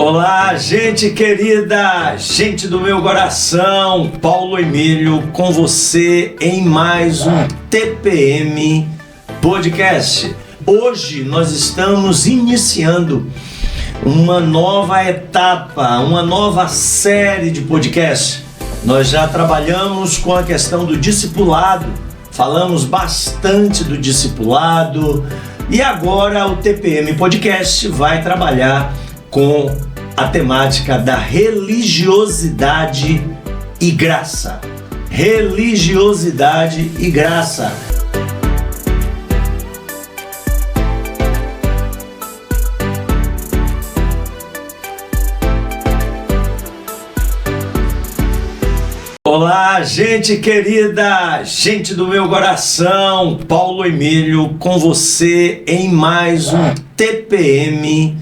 Olá, gente querida, gente do meu coração, Paulo Emílio com você em mais um TPM Podcast. Hoje nós estamos iniciando uma nova etapa, uma nova série de podcasts. Nós já trabalhamos com a questão do discipulado, falamos bastante do discipulado e agora o TPM Podcast vai trabalhar com a temática da religiosidade e graça. Religiosidade e graça. Olá, gente querida, gente do meu coração, Paulo Emílio com você em mais um TPM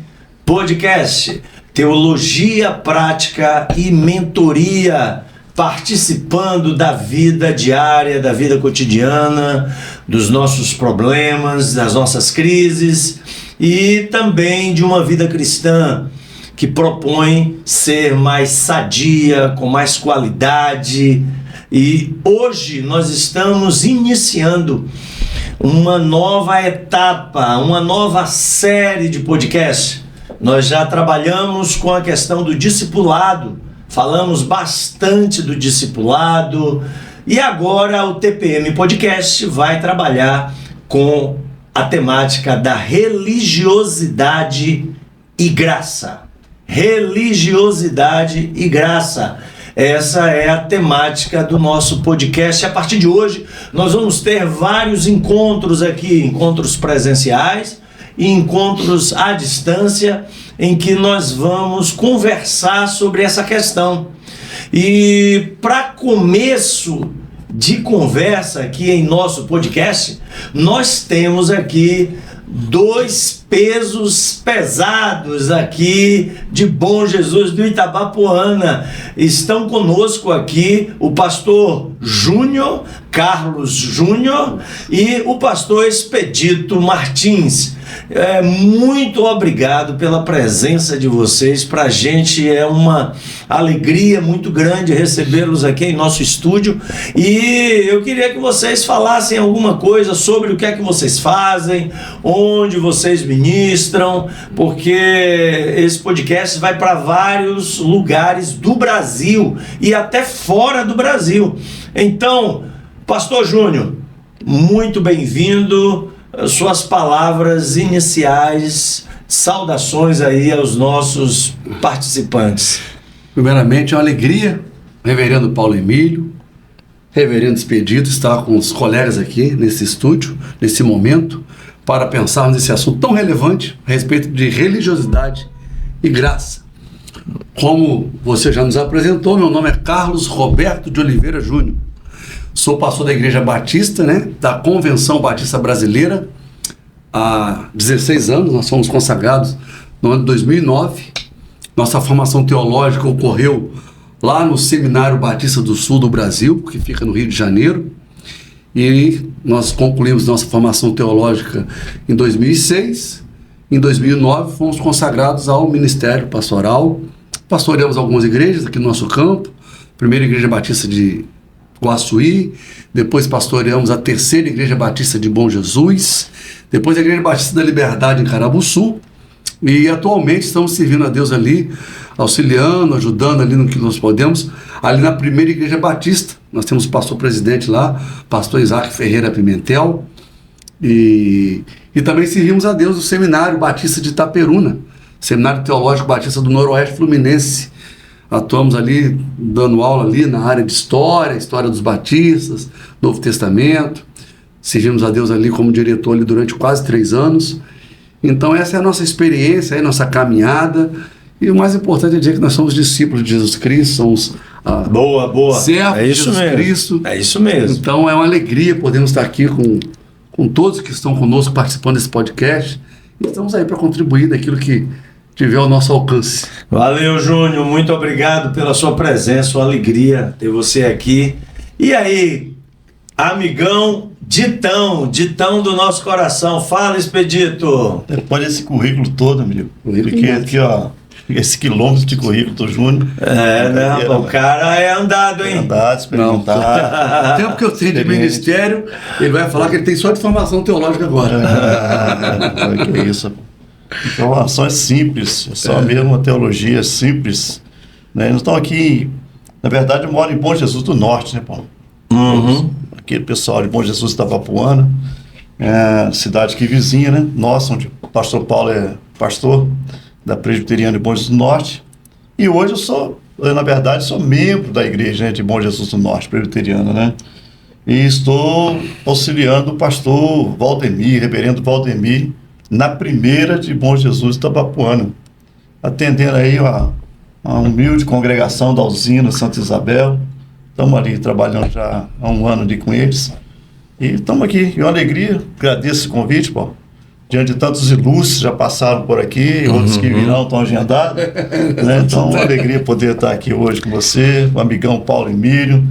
Podcast, Teologia Prática e Mentoria, participando da vida diária, da vida cotidiana, dos nossos problemas, das nossas crises e também de uma vida cristã que propõe ser mais sadia, com mais qualidade. E hoje nós estamos iniciando uma nova etapa, uma nova série de podcasts. Nós já trabalhamos com a questão do discipulado, falamos bastante do discipulado e agora o TPM Podcast vai trabalhar com a temática da religiosidade e graça. Religiosidade e graça. Essa é a temática do nosso podcast. A partir de hoje nós vamos ter vários encontros aqui, encontros presenciais e encontros à distância, em que nós vamos conversar sobre essa questão. E para começo de conversa aqui em nosso podcast, nós temos aqui dois pesos pesados aqui de Bom Jesus do Itabapoana. Estão conosco aqui o pastor Júnior, Carlos Júnior, e o pastor Expedito Martins. Muito obrigado pela presença de vocês. Para a gente é uma alegria muito grande recebê-los aqui em nosso estúdio. E eu queria que vocês falassem alguma coisa sobre o que é que vocês fazem, onde vocês ministram, porque esse podcast vai para vários lugares do Brasil e até fora do Brasil. Então, pastor Júnior, muito bem-vindo. Suas palavras iniciais, saudações aí aos nossos participantes. Primeiramente, é uma alegria, reverendo Paulo Emílio, reverendo Expedito, estar com os colegas aqui nesse estúdio, nesse momento, para pensarmos nesse assunto tão relevante a respeito de religiosidade e graça. Como você já nos apresentou, meu nome é Carlos Roberto de Oliveira Júnior. Sou pastor da Igreja Batista, da Convenção Batista Brasileira, há 16 anos. Nós fomos consagrados no ano de 2009. Nossa formação teológica ocorreu lá no Seminário Batista do Sul do Brasil, que fica no Rio de Janeiro. E nós concluímos nossa formação teológica em 2006. Em 2009, fomos consagrados ao Ministério Pastoral. Pastoreamos algumas igrejas aqui no nosso campo. Primeira Igreja Batista de Guaçuí, depois pastoreamos a terceira Igreja Batista de Bom Jesus, depois a Igreja Batista da Liberdade em Carabuçu, e atualmente estamos servindo a Deus ali, auxiliando, ajudando ali no que nós podemos, ali na primeira Igreja Batista. Nós temos o pastor presidente lá, pastor Isaac Ferreira Pimentel, e também servimos a Deus no Seminário Batista de Itaperuna, Seminário Teológico Batista do Noroeste Fluminense. Atuamos ali, dando aula ali na área de história dos batistas, Novo Testamento. Servimos a Deus ali como diretor ali durante quase 3 anos. Então essa é a nossa experiência, a nossa caminhada. E o mais importante é dizer que nós somos discípulos de Jesus Cristo, somos servos de Jesus Cristo. É isso mesmo. Então é uma alegria podermos estar aqui com todos que estão conosco participando desse podcast. E estamos aí para contribuir daquilo que tiver ao nosso alcance. Valeu, Júnior, muito obrigado pela sua presença, uma alegria ter você aqui. E aí, amigão Ditão do nosso coração, fala, Expedito. Depois desse currículo todo, amigo, fiquei aqui, esse quilômetro de currículo, Júnior. Né? O cara é andado, hein? Andado, experimentado. O tempo que eu tenho de ministério, ele vai falar que ele tem só de formação teológica agora. Que isso. Informações simples, só mesmo uma teologia simples. Né? Nós estamos aqui, na verdade, eu moro em Bom Jesus do Norte, né, Paulo? Aquele pessoal de Bom Jesus da Itabapuana, cidade aqui vizinha, né? Nossa, onde o pastor Paulo é pastor da Presbiteriana de Bom Jesus do Norte. E hoje eu na verdade, sou membro da igreja, né, de Bom Jesus do Norte, Presbiteriana, né? E estou auxiliando o pastor Valdemir, reverendo Valdemir, na primeira de Bom Jesus de Itabapuana, atendendo aí a humilde congregação da usina Santa Isabel. Estamos ali trabalhando já há um ano ali com eles. E estamos aqui, é uma alegria, agradeço esse convite, Paulo. Diante de tantos ilustres já passaram por aqui, outros que virão estão agendados. Né? Então, é uma alegria poder estar aqui hoje com você, o amigão Paulo Emílio,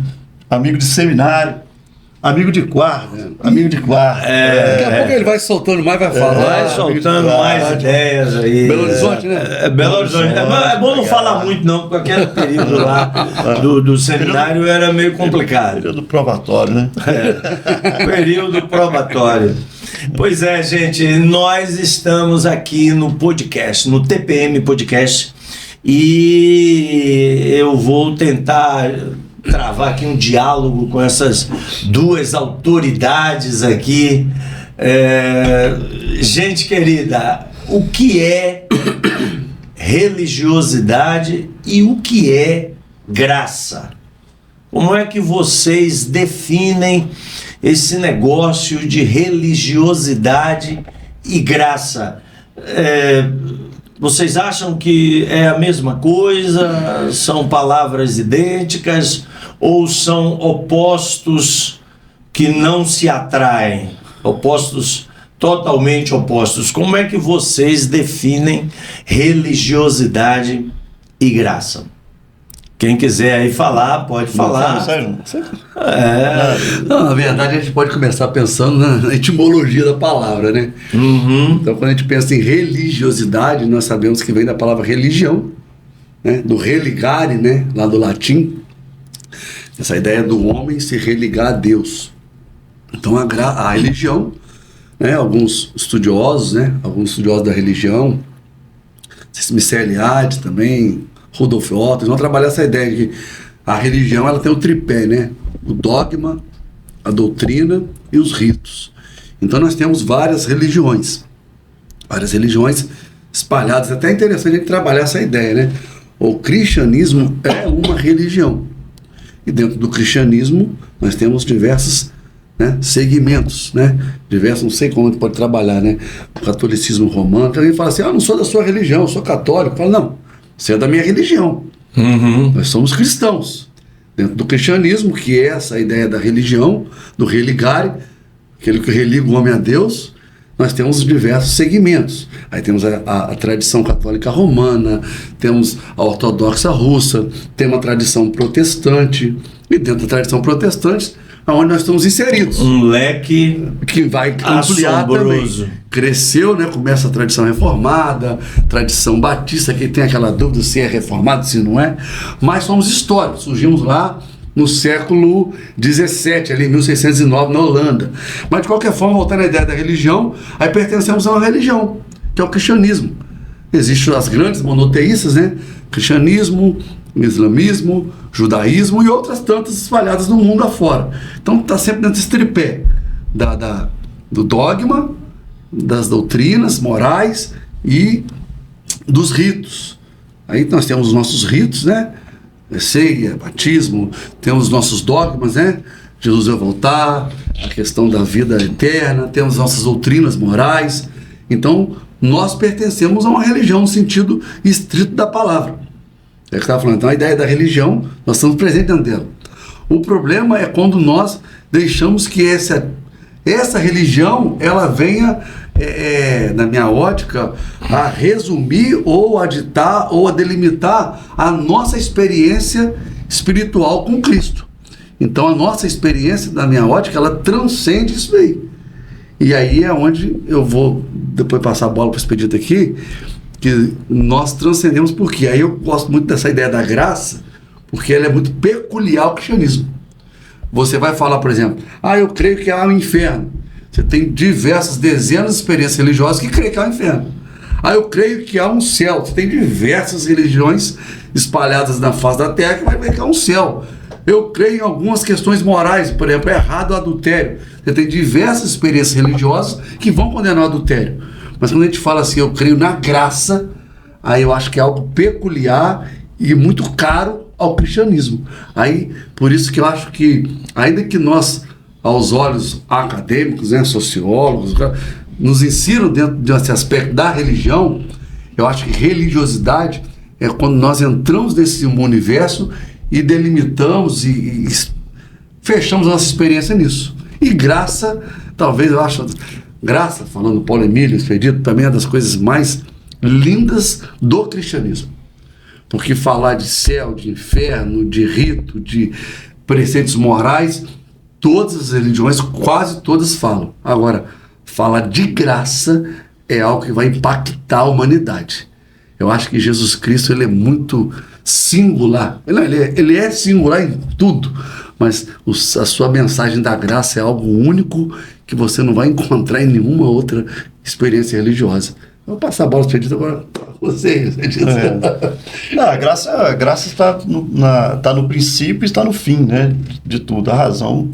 amigo de seminário, amigo de quarto. Daqui a pouco ele vai soltando mais, vai falar. Vai soltando mais ideias aí. Belo Horizonte, né? Belo Horizonte. É bom não falar muito, não, porque aquele período lá do seminário era meio complicado. Período probatório, né? Período probatório. Pois é, gente, nós estamos aqui no podcast, no TPM Podcast, e eu vou tentar travar aqui um diálogo com essas duas autoridades aqui. Gente querida, o que é religiosidade e o que é graça? Como é que vocês definem esse negócio de religiosidade e graça? Vocês acham que é a mesma coisa? São palavras idênticas? Ou são opostos que não se atraem? Opostos, totalmente opostos. Como é que vocês definem religiosidade e graça? Quem quiser aí falar, pode falar. Não, na verdade, a gente pode começar pensando na etimologia da palavra, né? Então, quando a gente pensa em religiosidade, nós sabemos que vem da palavra religião, né? Do religare, né? Lá do latim. Essa ideia do homem se religar a Deus. Então, a religião, né? Alguns estudiosos da religião, Michel Eliade também, Rudolf Otto, vão trabalhar essa ideia de que a religião ela tem o tripé, né? O dogma, a doutrina e os ritos. Então nós temos várias religiões espalhadas. Até é interessante a gente trabalhar essa ideia, né? O cristianismo é uma religião. E dentro do cristianismo nós temos diversos, né, segmentos, né? Diversos, não sei como a gente pode trabalhar, né? O catolicismo romano, alguém fala assim, eu não sou da sua religião, eu sou católico. Eu falo, não, você é da minha religião. Nós somos cristãos. Dentro do cristianismo, que é essa ideia da religião, do religare, aquele que religa o homem a Deus, nós temos diversos segmentos. Aí temos a tradição católica romana, temos a ortodoxa russa, temos a tradição protestante, e dentro da tradição protestante, onde nós estamos inseridos. Um leque que vai ampliar também. Cresceu, né? Começa a tradição reformada, tradição batista, que tem aquela dúvida se é reformado, se não é. Mas somos históricos, surgimos lá no século XVII, ali em 1609, na Holanda. Mas de qualquer forma, voltando à ideia da religião, aí pertencemos a uma religião, que é o cristianismo. Existem as grandes monoteístas, né? Cristianismo, islamismo, judaísmo e outras tantas espalhadas no mundo afora. Então está sempre dentro desse tripé do dogma, das doutrinas morais e dos ritos. Aí nós temos os nossos ritos, né? Ceia, batismo, temos os nossos dogmas, né? Jesus vai voltar, a questão da vida eterna, temos nossas doutrinas morais. Então nós pertencemos a uma religião no sentido estrito da palavra. É o que estava falando. Então a ideia da religião, nós estamos presentes dentro dela. O problema é quando nós deixamos que essa religião ela venha, na minha ótica, a resumir ou a ditar ou a delimitar a nossa experiência espiritual com Cristo. Então a nossa experiência, na minha ótica, ela transcende isso aí. E aí é onde eu vou depois passar a bola para o expedito aqui. que nós transcendemos, porque aí eu gosto muito dessa ideia da graça, porque ela é muito peculiar ao cristianismo. Você vai falar, por exemplo, eu creio que há um inferno. Você tem diversas, dezenas de experiências religiosas que creem que há um inferno. Eu creio que há um céu. Você tem diversas religiões espalhadas na face da terra que vai ver que há um céu. Eu creio em algumas questões morais, por exemplo, é errado o adultério. Você tem diversas experiências religiosas que vão condenar o adultério. Mas quando a gente fala assim, eu creio na graça, aí eu acho que é algo peculiar e muito caro ao cristianismo. Aí, por isso que eu acho que, ainda que nós, aos olhos acadêmicos, sociólogos, nos ensinam dentro desse aspecto da religião, eu acho que religiosidade é quando nós entramos nesse universo e delimitamos e fechamos nossa experiência nisso. E graça, talvez eu acho, graça, falando Paulo Emílio Expedito, também é das coisas mais lindas do cristianismo. Porque falar de céu, de inferno, de rito, de preceitos morais, todas as religiões, quase todas falam. Agora, falar de graça é algo que vai impactar a humanidade. Eu acho que Jesus Cristo ele é muito singular. Ele é singular em tudo, mas a sua mensagem da graça é algo único que você não vai encontrar em nenhuma outra experiência religiosa. Eu vou passar a bola Expedito agora para você. Não, a graça está no princípio e está no fim, né, de tudo. A razão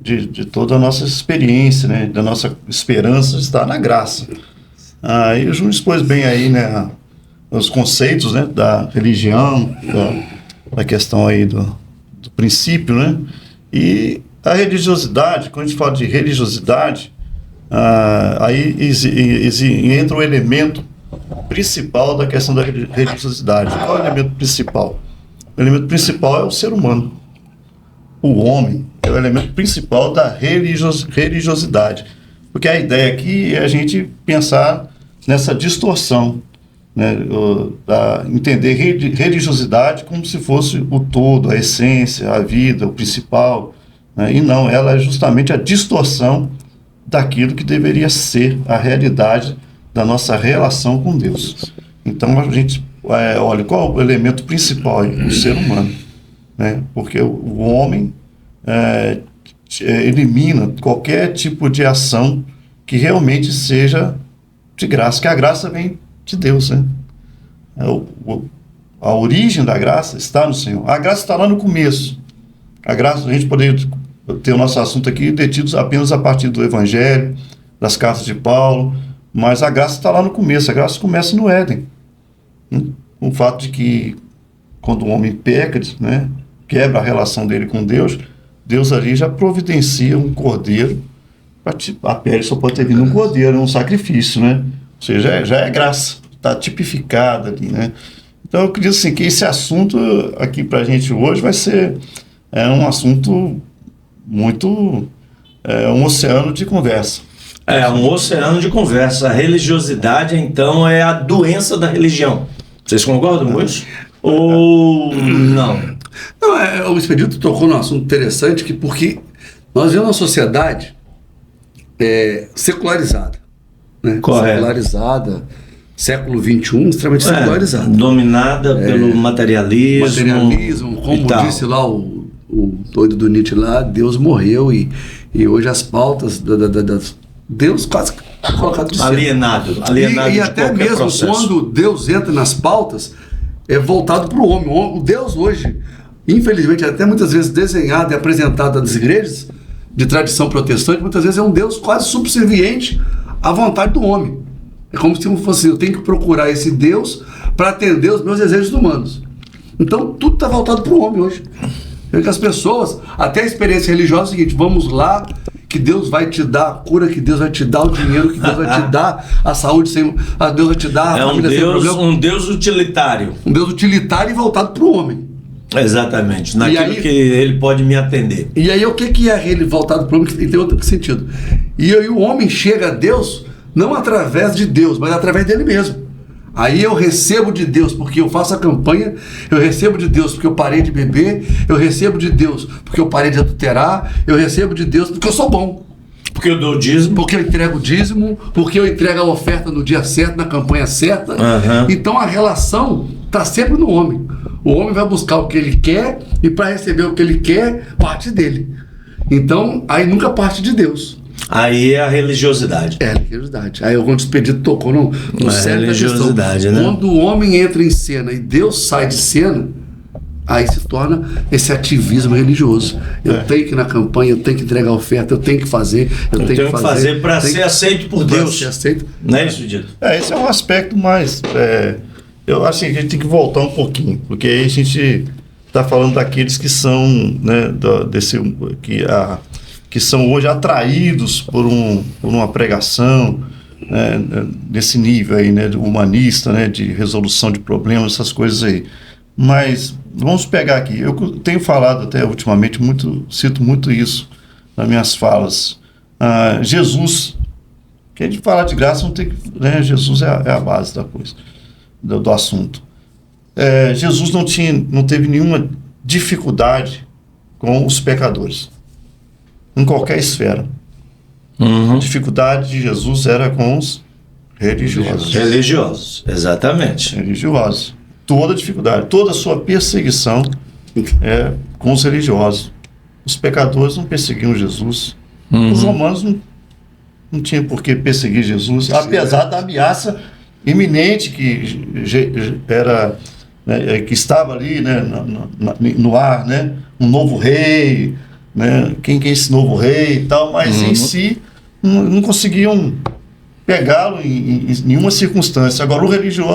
de toda a nossa experiência, né, da nossa esperança está na graça. E o Júnior expôs bem aí, né, os conceitos, né, da religião, da questão aí do princípio, né, e a religiosidade. Quando a gente fala de religiosidade, aí entra o elemento principal da questão da religiosidade. Qual é o elemento principal? O elemento principal é o ser humano. O homem é o elemento principal da religiosidade. Porque a ideia aqui é a gente pensar nessa distorção, né, entender religiosidade como se fosse o todo, a essência, a vida, o principal, né, e não, ela é justamente a distorção daquilo que deveria ser a realidade da nossa relação com Deus. Então a gente olha, qual é o elemento principal aí? O ser humano, né? Porque o homem elimina qualquer tipo de ação que realmente seja de graça, que a graça vem de Deus, né? A origem da graça está no Senhor. A graça está lá no começo. A graça, a gente poderia ter o nosso assunto aqui detidos apenas a partir do Evangelho, das cartas de Paulo, mas a graça está lá no começo. A graça começa no Éden. O fato de que quando o homem peca, né, quebra a relação dele com Deus, Deus ali já providencia um cordeiro. A pele só pode ter vindo um cordeiro, um sacrifício, né? Ou seja, já é graça, está tipificada ali, né? Então eu queria assim, que esse assunto aqui para a gente hoje vai ser um assunto muito... um oceano de conversa. Um oceano de conversa. A religiosidade, então, é a doença da religião. Vocês concordam com isso? Ou não? Não, o Expedito tocou num assunto interessante, porque nós vivemos uma sociedade secularizada. Né? Correto. Secularizada, século XXI, extremamente secularizada. Dominada pelo materialismo. Materialismo, como disse lá o doido do Nietzsche lá, Deus morreu e hoje as pautas Deus quase colocado de alienado e até mesmo processo. Quando Deus entra nas pautas, é voltado para o homem. O Deus hoje, infelizmente, até muitas vezes desenhado e apresentado nas igrejas de tradição protestante, muitas vezes é um Deus quase subserviente à vontade do homem. É como se fosse, eu tenho que procurar esse Deus para atender os meus desejos humanos. Então, tudo está voltado para o homem hoje. Que as pessoas, até a experiência religiosa é o seguinte: vamos lá, que Deus vai te dar a cura, que Deus vai te dar o dinheiro, que Deus vai te dar a saúde, Deus vai te dar a família sem problema. Um Deus utilitário. Um Deus utilitário e voltado para o homem. Exatamente, naquilo que ele pode me atender. E aí o que é ele voltado para o homem, que tem outro sentido? E aí o homem chega a Deus não através de Deus, mas através dele mesmo. Aí eu recebo de Deus porque eu faço a campanha, eu recebo de Deus porque eu parei de beber, eu recebo de Deus porque eu parei de adulterar, eu recebo de Deus porque eu sou bom. Porque eu dou o dízimo. Porque eu entrego o dízimo, porque eu entrego a oferta no dia certo, na campanha certa. Aham. Então a relação está sempre no homem. O homem vai buscar o que ele quer e para receber o que ele quer, parte dele. Então, aí nunca parte de Deus. Aí é a religiosidade. É a religiosidade. Aí o Despedido tocou no cerne da questão. Religiosidade, né? Quando o homem entra em cena e Deus sai de cena, aí se torna esse ativismo religioso. Eu tenho que ir na campanha, eu tenho que entregar a oferta, eu tenho que fazer, Eu tenho que fazer para ser aceito por Deus. Ser aceito. Não é isso, Dito? Esse é um aspecto mais... eu acho que a gente tem que voltar um pouquinho, porque aí a gente está falando daqueles que são, né, que são hoje atraídos por uma pregação, né, desse nível aí, né, humanista, né, de resolução de problemas, essas coisas aí. Mas vamos pegar aqui, eu tenho falado até ultimamente, cito muito isso nas minhas falas. Jesus, que a gente falar de graça, não tem que, né, Jesus é a base da coisa, do assunto. Jesus não teve nenhuma dificuldade com os pecadores, em qualquer esfera. A dificuldade de Jesus era com os religiosos. Religiosos, exatamente. Religiosos. Toda dificuldade, toda a sua perseguição é com os religiosos. Os pecadores não perseguiam Jesus. Os romanos não tinham por que perseguir Jesus, apesar da ameaça iminente que era, né, que estava ali, né, no ar, né, um novo rei, né, quem é esse novo rei e tal, mas em si não conseguiam pegá-lo em nenhuma circunstância. Agora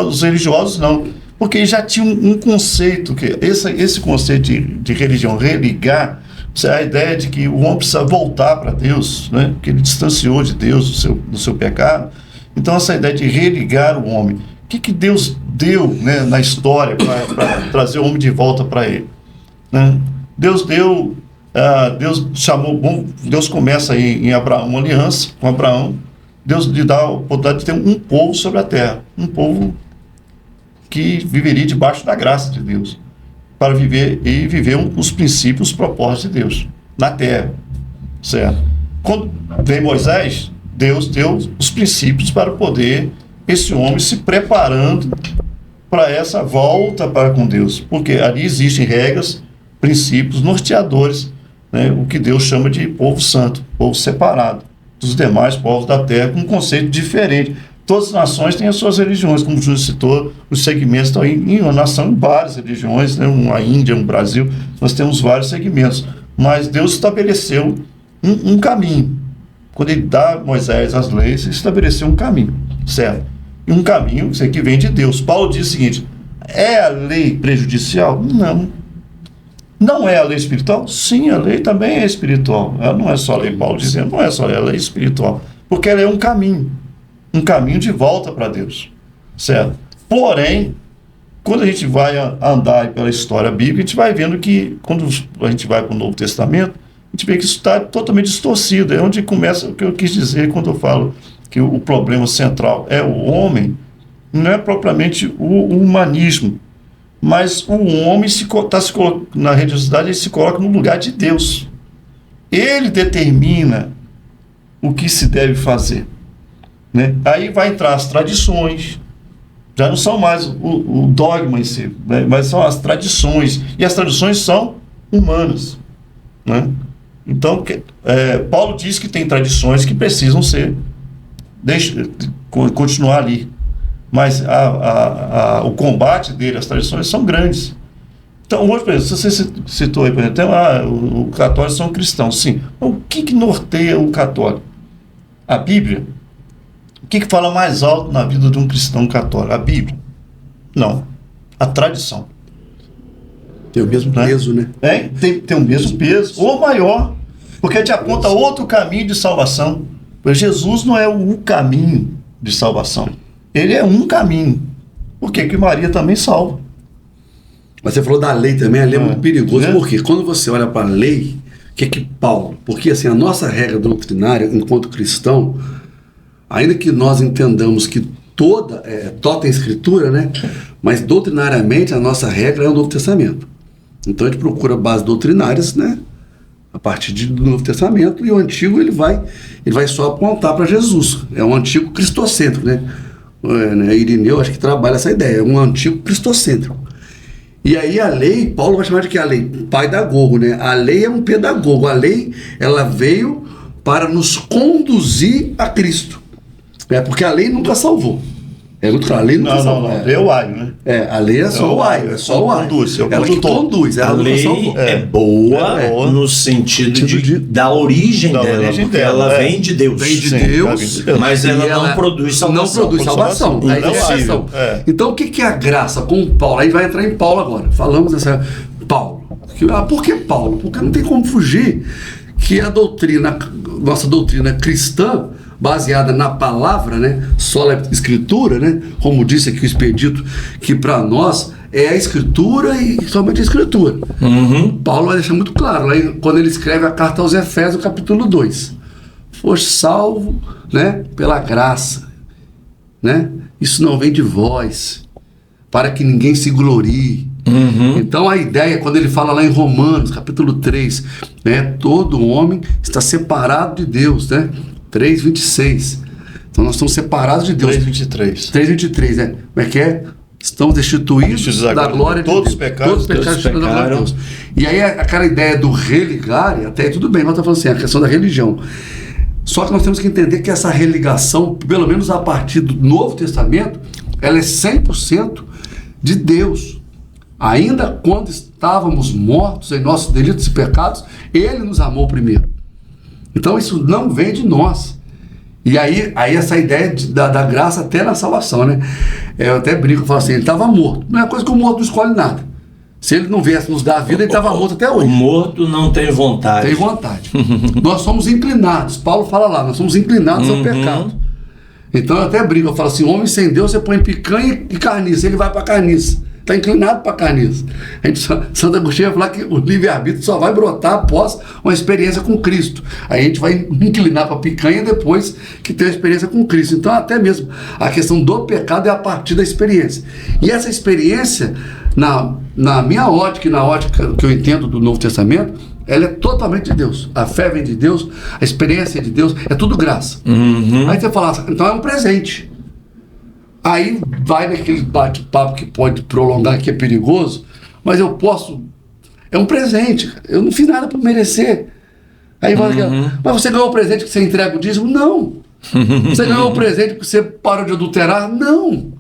os religiosos não, porque já tinham um conceito, que esse conceito de religião, religar, a ideia de que o homem precisa voltar para Deus, né, que ele distanciou de Deus do seu pecado. Então essa ideia de religar o homem, o que Deus deu, né, na história para trazer o homem de volta para ele, né? Deus chamou, Deus começa aí em Abraão, uma aliança com Abraão. Deus lhe dá a oportunidade de ter um povo sobre a terra, um povo que viveria debaixo da graça de Deus, para viver os princípios, os propósitos de Deus na terra, certo? Quando vem Moisés, Deus deu os princípios para poder esse homem se preparando para essa volta para com Deus, porque ali existem regras, princípios norteadores, né, o que Deus chama de povo santo, povo separado dos demais povos da terra, com um conceito diferente. Todas as nações têm as suas religiões, como o Júlio citou, os segmentos estão em uma nação, em várias religiões, né, uma Índia, um Brasil, nós temos vários segmentos, mas Deus estabeleceu um caminho. Quando ele dá a Moisés as leis, ele estabeleceu um caminho, certo? E um caminho que vem de Deus. Paulo diz o seguinte: é a lei prejudicial? Não é a lei espiritual? Sim, a lei também é espiritual. Ela não é só lei, Paulo dizendo, não é só lei, ela é espiritual. Porque ela é um caminho de volta para Deus, certo? Porém, quando a gente vai andar pela história bíblica, a gente vai vendo que, quando a gente vai para o Novo Testamento, a gente vê que isso está totalmente distorcido. É onde começa o que eu quis dizer quando eu falo que o problema central é o homem, não é propriamente o humanismo, mas o homem na religiosidade, ele se coloca no lugar de Deus. Ele determina o que se deve fazer, né? Aí vai entrar as tradições, já não são mais o dogma em si, né? Mas são as tradições, e as tradições são humanas, né? Então, Paulo diz que tem tradições que precisam continuar ali. Mas o combate dele, as tradições, são grandes. Então, hoje, por exemplo, você citou aí, por exemplo, os católicos são cristãos, sim. O que norteia o católico? A Bíblia? O que fala mais alto na vida de um cristão católico? A Bíblia? Não. A tradição. Tem o mesmo peso, né? Tem o mesmo peso, ou maior, porque te aponta outro caminho de salvação. Pois Jesus não é o caminho de salvação. Ele é um caminho. Por que Maria também salva? Mas você falou da lei também, a lei é muito perigosa, porque quando você olha para a lei, o que Paulo... Porque assim, a nossa regra doutrinária, enquanto cristão, ainda que nós entendamos que toda a escritura, né? Mas doutrinariamente a nossa regra é o Novo Testamento. Então a gente procura bases doutrinárias, né? a partir do Novo Testamento, e o Antigo ele vai só apontar para Jesus. É um Antigo cristocêntrico, né? Irineu acho que trabalha essa ideia, é um Antigo cristocêntrico. E aí a lei, Paulo vai chamar de que a lei? Pedagogo, né? A lei é um pedagogo, a lei ela veio para nos conduzir a Cristo. Porque a lei nunca salvou. É muito claro, a lei nunca salvou. Não, a lei é o aio, né? A lei é só o aio, é só o aio. Ela que conduz, a lei é boa no sentido da origem dela, porque ela vem de Deus. Vem de Deus, mas ela não produz salvação. Não produz salvação. Então o que é a graça com Paulo? Aí vai entrar em Paulo agora. Falamos dessa Paulo. Por que Paulo? Porque não tem como fugir que a nossa doutrina cristã, baseada na palavra, né, sola escritura, né, como disse aqui o Expedito, que para nós é a escritura e somente a escritura. Paulo vai deixar muito claro, lá quando ele escreve a carta aos Efésios, capítulo 2. Foste salvo, né, pela graça, né? Isso não vem de vós, para que ninguém se glorie. Então a ideia, quando ele fala lá em Romanos, capítulo 3, né, todo homem está separado de Deus, né? 3:26. Então nós estamos separados de Deus. 3:23, né? Como é que é? Estamos destituídos da glória de Deus. Todos os pecados da glória de Deus. E aí aquela ideia do religar, até aí tudo bem, nós estamos falando assim, a questão da religião. Só que nós temos que entender que essa religação, pelo menos a partir do Novo Testamento, ela é 100% de Deus. Ainda quando estávamos mortos em nossos delitos e pecados, Ele nos amou primeiro. Então isso não vem de nós. E aí essa ideia da graça até na salvação, né? Eu até brinco, falo assim, ele estava morto. Não é coisa que o morto não escolhe nada. Se ele não viesse nos dar a vida, ele estava morto até hoje. O morto não tem vontade. Tem vontade. Nós somos inclinados. Paulo fala lá, nós somos inclinados ao pecado. Então eu até brinco, eu falo assim, homem sem Deus, você põe picanha e carniça, ele vai para carniça. Está inclinado para carniça. Santo Agostinho vai falar que o livre-arbítrio só vai brotar após uma experiência com Cristo. Aí a gente vai inclinar para a picanha depois que tem a experiência com Cristo. Então até mesmo a questão do pecado é a partir da experiência. E essa experiência, na minha ótica e na ótica que eu entendo do Novo Testamento, ela é totalmente de Deus. A fé vem de Deus, a experiência é de Deus, é tudo graça. Aí você fala, então é um presente. Aí vai naquele bate-papo que pode prolongar, que é perigoso, mas eu posso... É um presente, cara. Eu não fiz nada para merecer. Aí vai mas você ganhou o presente que você entrega o dízimo? Não. Você ganhou o presente porque você parou de adulterar? Não.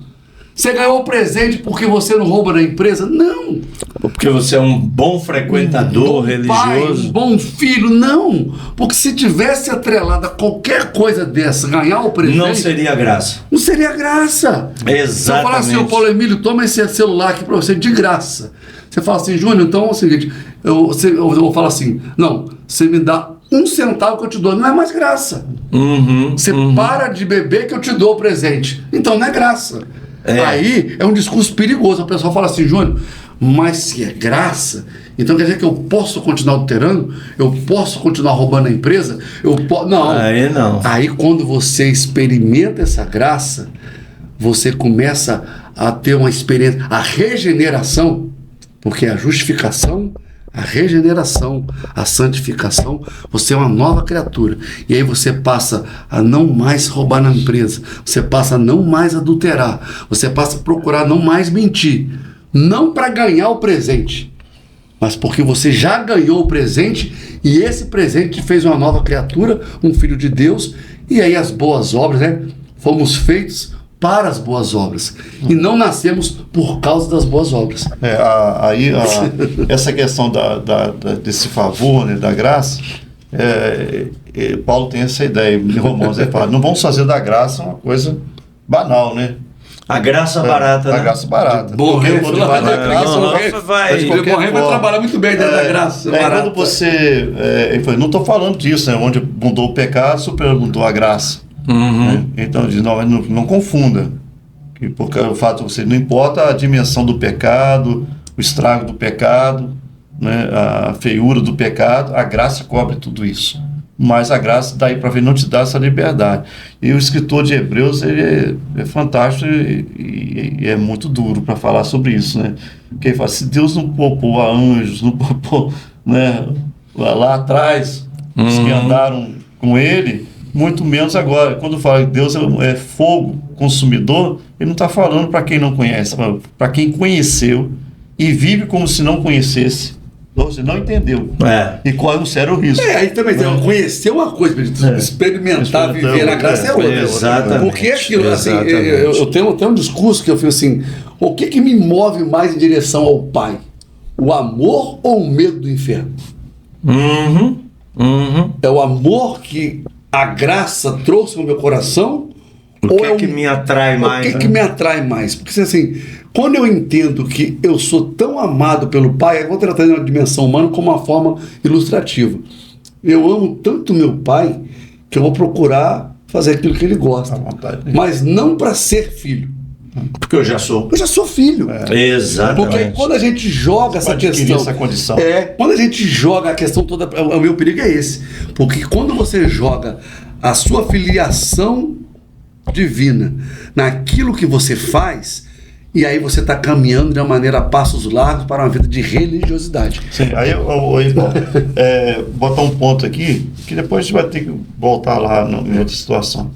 Você ganhou o presente porque você não rouba na empresa? Não. Porque você é um bom frequentador religioso? Pai, um bom filho? Não. Porque se tivesse atrelado a qualquer coisa dessa, ganhar o presente... Não seria graça. Não seria graça. Exatamente. Se eu falar assim, Paulo Emílio, toma esse celular aqui para você de graça. Você fala assim, Júnior, então é o seguinte, eu vou falar assim, não, você me dá 1 centavo que eu te dou, não é mais graça. Você para de beber que eu te dou o presente. Então não é graça. Aí é um discurso perigoso. A pessoa fala assim, Júnior, mas se é graça, então quer dizer que eu posso continuar adulterando? Eu posso continuar roubando a empresa? Não. Aí não. Aí quando você experimenta essa graça, você começa a ter uma experiência, a regeneração, porque a justificação, a regeneração, a santificação, você é uma nova criatura. E aí você passa a não mais roubar na empresa, você passa a não mais adulterar, você passa a procurar não mais mentir, não para ganhar o presente, mas porque você já ganhou o presente e esse presente te fez uma nova criatura, um filho de Deus. E aí as boas obras, né? Fomos feitos para as boas obras e não nascemos por causa das boas obras. Essa questão desse favor, né, da graça, Paulo tem essa ideia em Romanos, ele fala, não vamos fazer da graça uma coisa banal, né? A graça barata, né? A graça barata. Morrer, quando vai da graça, vai trabalhar muito bem dentro da graça barata. Quando você... ele falou, não estou falando disso, né? Onde mudou o pecado, supermudou a graça. Né? Então diz, não confunda, porque o fato de você não importa a dimensão do pecado, o estrago do pecado, né? A feiura do pecado, a graça cobre tudo isso, mas a graça daí para ver não te dá essa liberdade. E o escritor de Hebreus, ele é fantástico e é muito duro para falar sobre isso, né? Porque ele fala, se Deus não poupou a anjos, não poupou, né, lá atrás, os que andaram com ele, muito menos agora. Quando fala que Deus é fogo consumidor, ele não está falando para quem não conhece, para quem conheceu e vive como se não conhecesse. Você não entendeu. E corre um sério risco. Aí também conhecer uma coisa, experimentar, viver na graça é outra. Exatamente. Porque é aquilo, assim, eu tenho um discurso que eu fico assim, o que me move mais em direção ao Pai? O amor ou o medo do inferno? É o amor que a graça trouxe no meu coração? O que me atrai mais? O que me atrai mais? Porque assim, quando eu entendo que eu sou tão amado pelo Pai, eu vou tratar uma dimensão humana como uma forma ilustrativa. Eu amo tanto meu Pai que eu vou procurar fazer aquilo que ele gosta. Mas não para ser filho. Porque eu já sou. Eu já sou filho. Exatamente. Porque quando a gente joga essa questão. Essa condição. Quando a gente joga a questão toda. O meu perigo é esse. Porque quando você joga a sua filiação divina naquilo que você faz, e aí você está caminhando de uma maneira a passos largos para uma vida de religiosidade. Sim, aí botar um ponto aqui, que depois a gente vai ter que voltar lá em outra situação.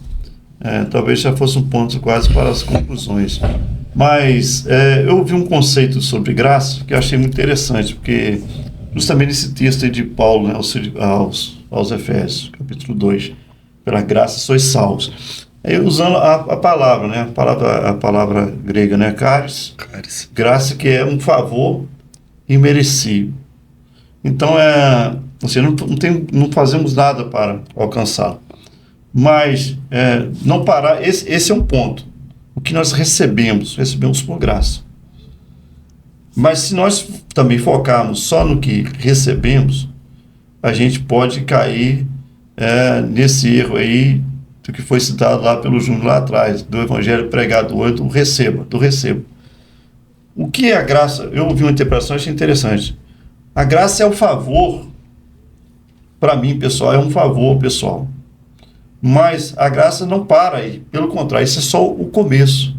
Talvez já fosse um ponto quase para as conclusões. Mas eu ouvi um conceito sobre graça que eu achei muito interessante, porque justamente esse texto aí de Paulo, né, aos Efésios, capítulo 2, pela graça sois salvos. Aí usando a palavra, né, a palavra grega, né, charis, graça, que é um favor imerecido. Então, assim, não fazemos nada para alcançá-lo. Mas não parar, esse é um ponto. O que nós recebemos por graça. Mas se nós também focarmos só no que recebemos, a gente pode cair nesse erro aí do que foi citado lá pelo Júnior lá atrás, do evangelho pregado hoje, do recebo. O que é a graça? Eu ouvi uma interpretação, achei interessante. A graça é o favor, para mim, pessoal, é um favor, pessoal. Mas a graça não para aí, pelo contrário, isso é só o começo.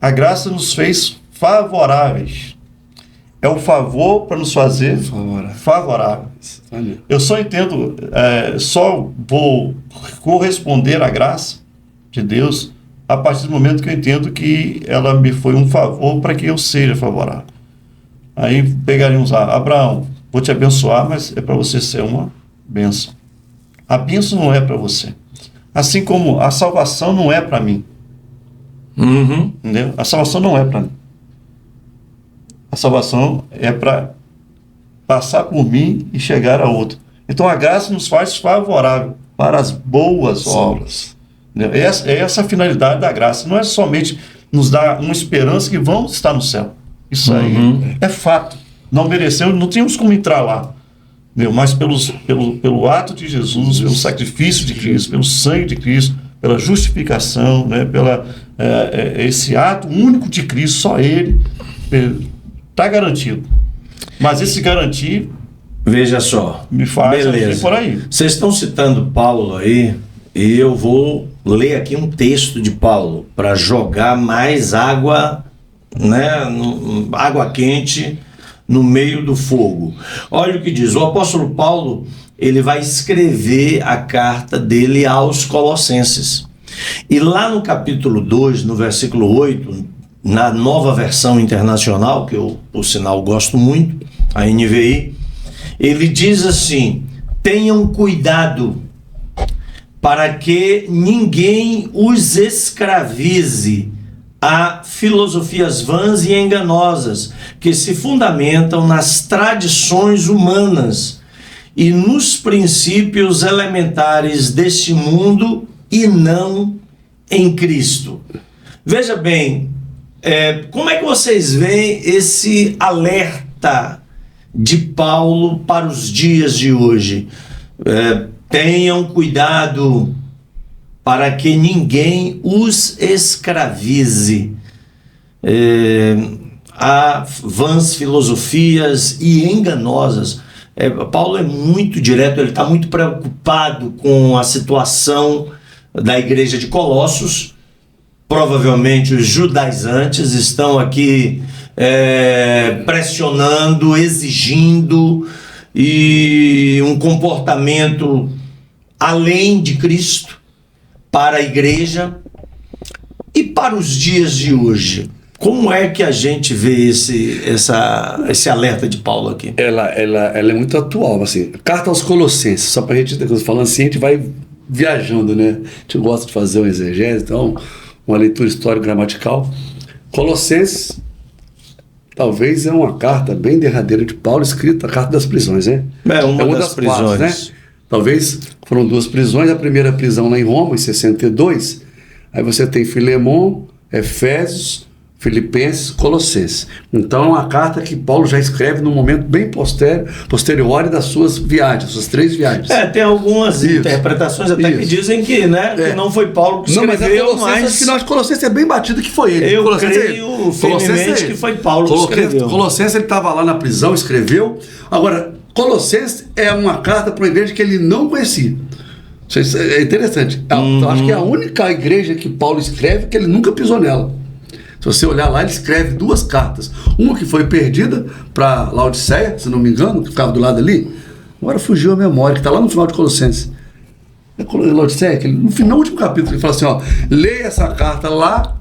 A graça nos fez favoráveis. É o favor para nos fazer favoráveis. Eu só entendo, só vou corresponder à graça de Deus a partir do momento que eu entendo que ela me foi um favor para que eu seja favorável. Aí pegaríamos lá, Abraão, vou te abençoar, mas é para você ser uma bênção. A bênção não é para você. Assim como a salvação não é para mim. Entendeu? A salvação não é para mim. A salvação é para passar por mim e chegar a outro. Então a graça nos faz favorável para as boas obras. É essa a finalidade da graça. Não é somente nos dar uma esperança que vamos estar no céu. Isso aí é fato. Não merecemos, não tínhamos como entrar lá. Mas pelo ato de Jesus, pelo sacrifício de Cristo, pelo sangue de Cristo, pela justificação, né, esse ato único de Cristo, só Ele está garantido. Mas esse garantir, veja só, me faz beleza. Por aí. Vocês estão citando Paulo aí, e eu vou ler aqui um texto de Paulo para jogar mais água, né, água quente no meio do fogo. Olha o que diz o apóstolo Paulo. Ele vai escrever a carta dele aos Colossenses. E lá no capítulo 2, no versículo 8, na Nova Versão Internacional, que eu, por sinal, gosto muito, a NVI, ele diz assim: tenham cuidado para que ninguém os escravize a filosofias vãs e enganosas, que se fundamentam nas tradições humanas e nos princípios elementares deste mundo e não em Cristo. Veja bem, como é que vocês veem esse alerta de Paulo para os dias de hoje? Tenham cuidado para que ninguém os escravize a vãs filosofias e enganosas. Paulo é muito direto, ele está muito preocupado com a situação da igreja de Colossos. Provavelmente os judaizantes estão aqui pressionando, exigindo, e um comportamento além de Cristo para a igreja e para os dias de hoje. Como é que a gente vê esse alerta de Paulo aqui? Ela é muito atual, assim. Carta aos Colossenses, só para a gente, falando assim, a gente vai viajando, né? A gente gosta de fazer um exegese, então, uma leitura histórico-gramatical. Colossenses, talvez é uma carta bem derradeira de Paulo, escrita, a carta das prisões, né? É uma das prisões. Partes, né? Talvez foram 2 prisões, a primeira prisão lá em Roma, em 62, aí você tem Filemon, Efésios, Filipenses, Colossenses. Então é uma carta que Paulo já escreve num momento bem posterior das suas viagens, suas 3 viagens. Tem algumas interpretações até que dizem que, né, que não foi Paulo que escreveu, acho que nós Colossenses é bem batido que foi ele. Eu creio firmemente que foi Paulo que escreveu. Colossenses, ele estava lá na prisão, escreveu. Agora, Colossenses é uma carta para uma igreja que ele não conhecia. Isso é interessante. Eu acho que é a única igreja que Paulo escreve que ele nunca pisou nela. Se você olhar lá, ele escreve 2 cartas. Uma que foi perdida para Laodiceia, se não me engano, que ficava do lado ali. Agora fugiu a memória, que está lá no final de Colossenses. Laodiceia, no último capítulo, ele fala assim, ó, leia essa carta lá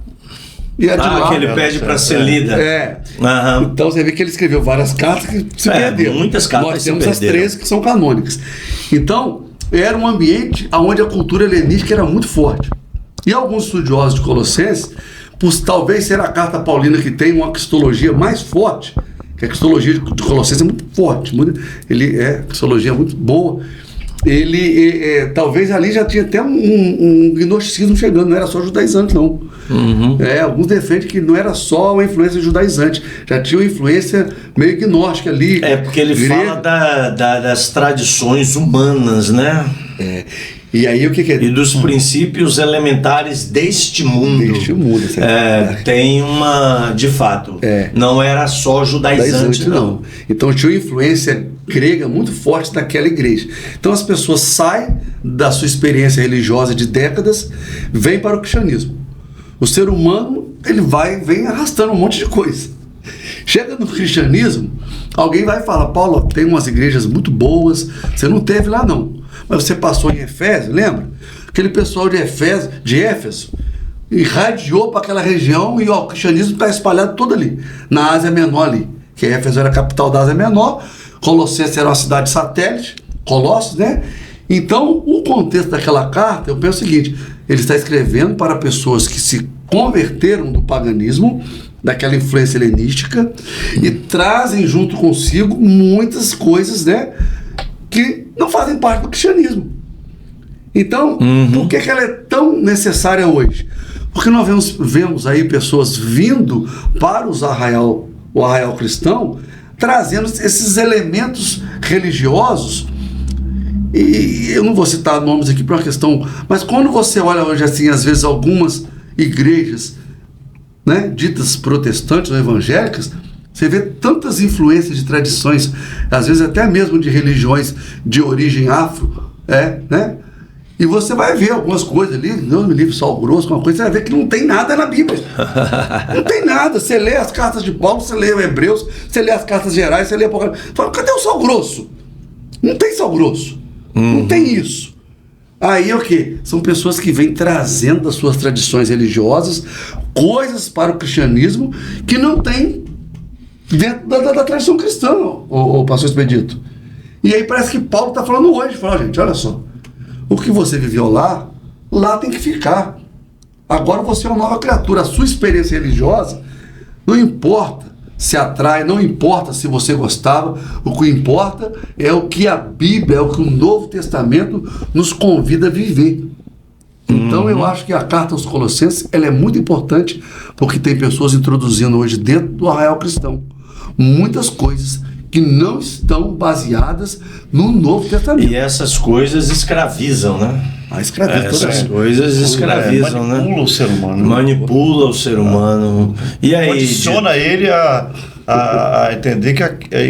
e é de lá. Que ele pede para ser lida. Então você vê que ele escreveu várias cartas que se perderam. Muitas cartas Nós temos as 13 que são canônicas. Então, era um ambiente onde a cultura helenística era muito forte. E alguns estudiosos de Colossenses, por talvez ser a carta paulina que tem uma cristologia mais forte, que a cristologia de Colossenses é muito forte, a cristologia é muito boa. Ele talvez ali já tinha até um gnosticismo chegando, não era só judaizante, não. Alguns defendem que não era só uma influência judaizante, já tinha uma influência meio gnóstica ali. Porque ele fala das tradições humanas, né? E aí o que é? E dos princípios elementares deste mundo. Tem uma, de fato, não era só judaizante, não. Então tinha uma influência grega muito forte daquela igreja. Então as pessoas saem da sua experiência religiosa de décadas, vêm para o cristianismo. O ser humano, ele vem arrastando um monte de coisa. Chega no cristianismo, alguém vai falar, Paulo, tem umas igrejas muito boas, você não teve lá não. Mas você passou em Efésio, lembra? Aquele pessoal de Éfeso, irradiou para aquela região e o cristianismo está espalhado todo ali, na Ásia Menor ali, que Éfeso era a capital da Ásia Menor, Colossenses era uma cidade satélite, Colossos, né? Então, o contexto daquela carta, eu penso o seguinte, ele está escrevendo para pessoas que se converteram do paganismo, daquela influência helenística, e trazem junto consigo muitas coisas, né, que não fazem parte do cristianismo. Então, por que ela é tão necessária hoje? Porque nós vemos aí pessoas vindo para o arraial cristão, trazendo esses elementos religiosos, e eu não vou citar nomes aqui por uma questão, mas quando você olha hoje assim, às vezes algumas igrejas, né, ditas protestantes ou evangélicas, você vê tantas influências de tradições, às vezes até mesmo de religiões de origem afro, né? E você vai ver algumas coisas ali, Deus me livre, sal grosso, uma coisa, você vai ver que não tem nada na Bíblia. Não tem nada. Você lê as cartas de Paulo, você lê o Hebreus, você lê as cartas gerais, você lê a Apocalipse. Fala, cadê o sal grosso? Não tem sal grosso. Não tem isso. Aí o quê? São pessoas que vêm trazendo das suas tradições religiosas coisas para o cristianismo que não tem dentro da tradição cristã, o pastor Expedito. E aí parece que Paulo está falando hoje, fala, gente, olha só, o que você viveu lá tem que ficar. Agora você é uma nova criatura, a sua experiência religiosa não importa se atrai, não importa se você gostava, o que importa é o que a Bíblia, é o que o Novo Testamento nos convida a viver. Então eu acho que a carta aos Colossenses ela é muito importante porque tem pessoas introduzindo hoje dentro do arraial cristão muitas coisas que não estão baseadas no Novo Testamento. E essas coisas escravizam, né? Essas coisas escravizam, né? Manipula o ser humano. Manipula o ser humano. E aí, condiciona ele a entender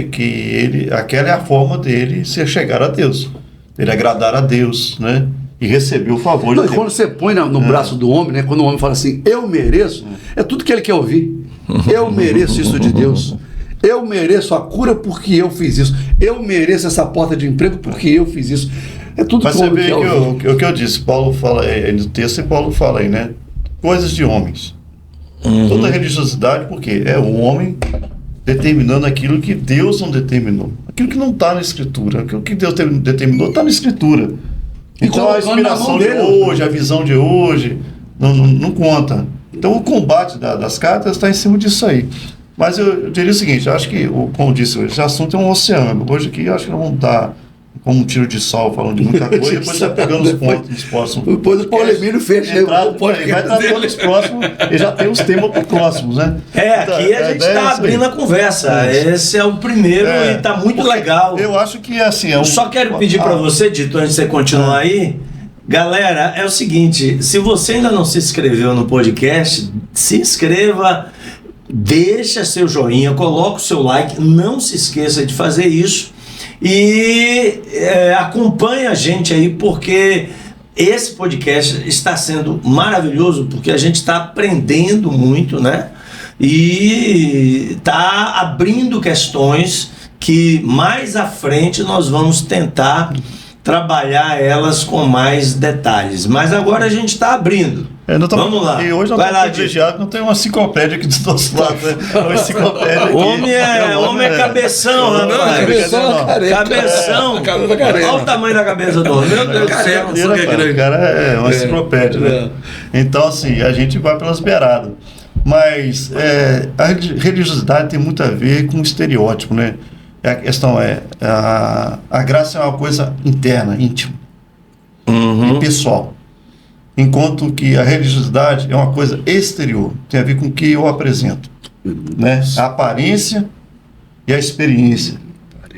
que aquela é a forma dele se chegar a Deus. Ele agradar a Deus, né? E receber o favor de Deus. Quando você põe no braço do homem, né? Quando o homem fala assim, eu mereço, é tudo que ele quer ouvir. Eu mereço isso de Deus. Eu mereço a cura porque eu fiz isso. Eu mereço essa porta de emprego porque eu fiz isso. É tudo. Mas você vê que o que eu disse, Paulo fala aí no texto, e Paulo fala aí, né? Coisas de homens. Toda religiosidade, porque é o homem determinando aquilo que Deus não determinou. Aquilo que não está na Escritura. Aquilo que Deus determinou está na Escritura. Então a inspiração de hoje, a visão de hoje, não conta. Então o combate das cartas está em cima disso aí. Mas eu diria o seguinte, eu acho que, como eu disse, esse assunto é um oceano. Hoje aqui eu acho que nós vamos estar como um tiro de sol, falando de muita coisa, depois você pegando os pontos dos próximos. Depois o Paulo Emílio fecha o podcast. Vai estar todos os próximos, e já tem os temas para os próximos, né? Aqui a gente está abrindo a conversa. Esse é o primeiro e está muito legal. Eu acho que assim. Eu só quero pedir para você, Dito, antes de você continuar aí. Galera, é o seguinte: se você ainda não se inscreveu no podcast, se inscreva, deixa seu joinha, coloca o seu like, não se esqueça de fazer isso. E acompanha a gente aí, porque esse podcast está sendo maravilhoso, porque a gente está aprendendo muito, né? E está abrindo questões que mais à frente nós vamos tentar trabalhar elas com mais detalhes. Mas agora a gente está abrindo. Vamos lá. E hoje nós estamos privilegiados, não tem uma enciclopédia aqui do nosso lado, né? Uma enciclopédia aqui. Homem é cabeção, rapaz. Cabeção. Olha o tamanho da cabeça do homem. Meu Deus do céu. O cara é uma enciclopédia, né? Então, assim, a gente vai pelas beiradas. Mas a religiosidade tem muito a ver com o estereótipo, né? A questão a graça é uma coisa interna, íntima e pessoal. Enquanto que a religiosidade é uma coisa exterior, tem a ver com o que eu apresento, né? A aparência e a experiência,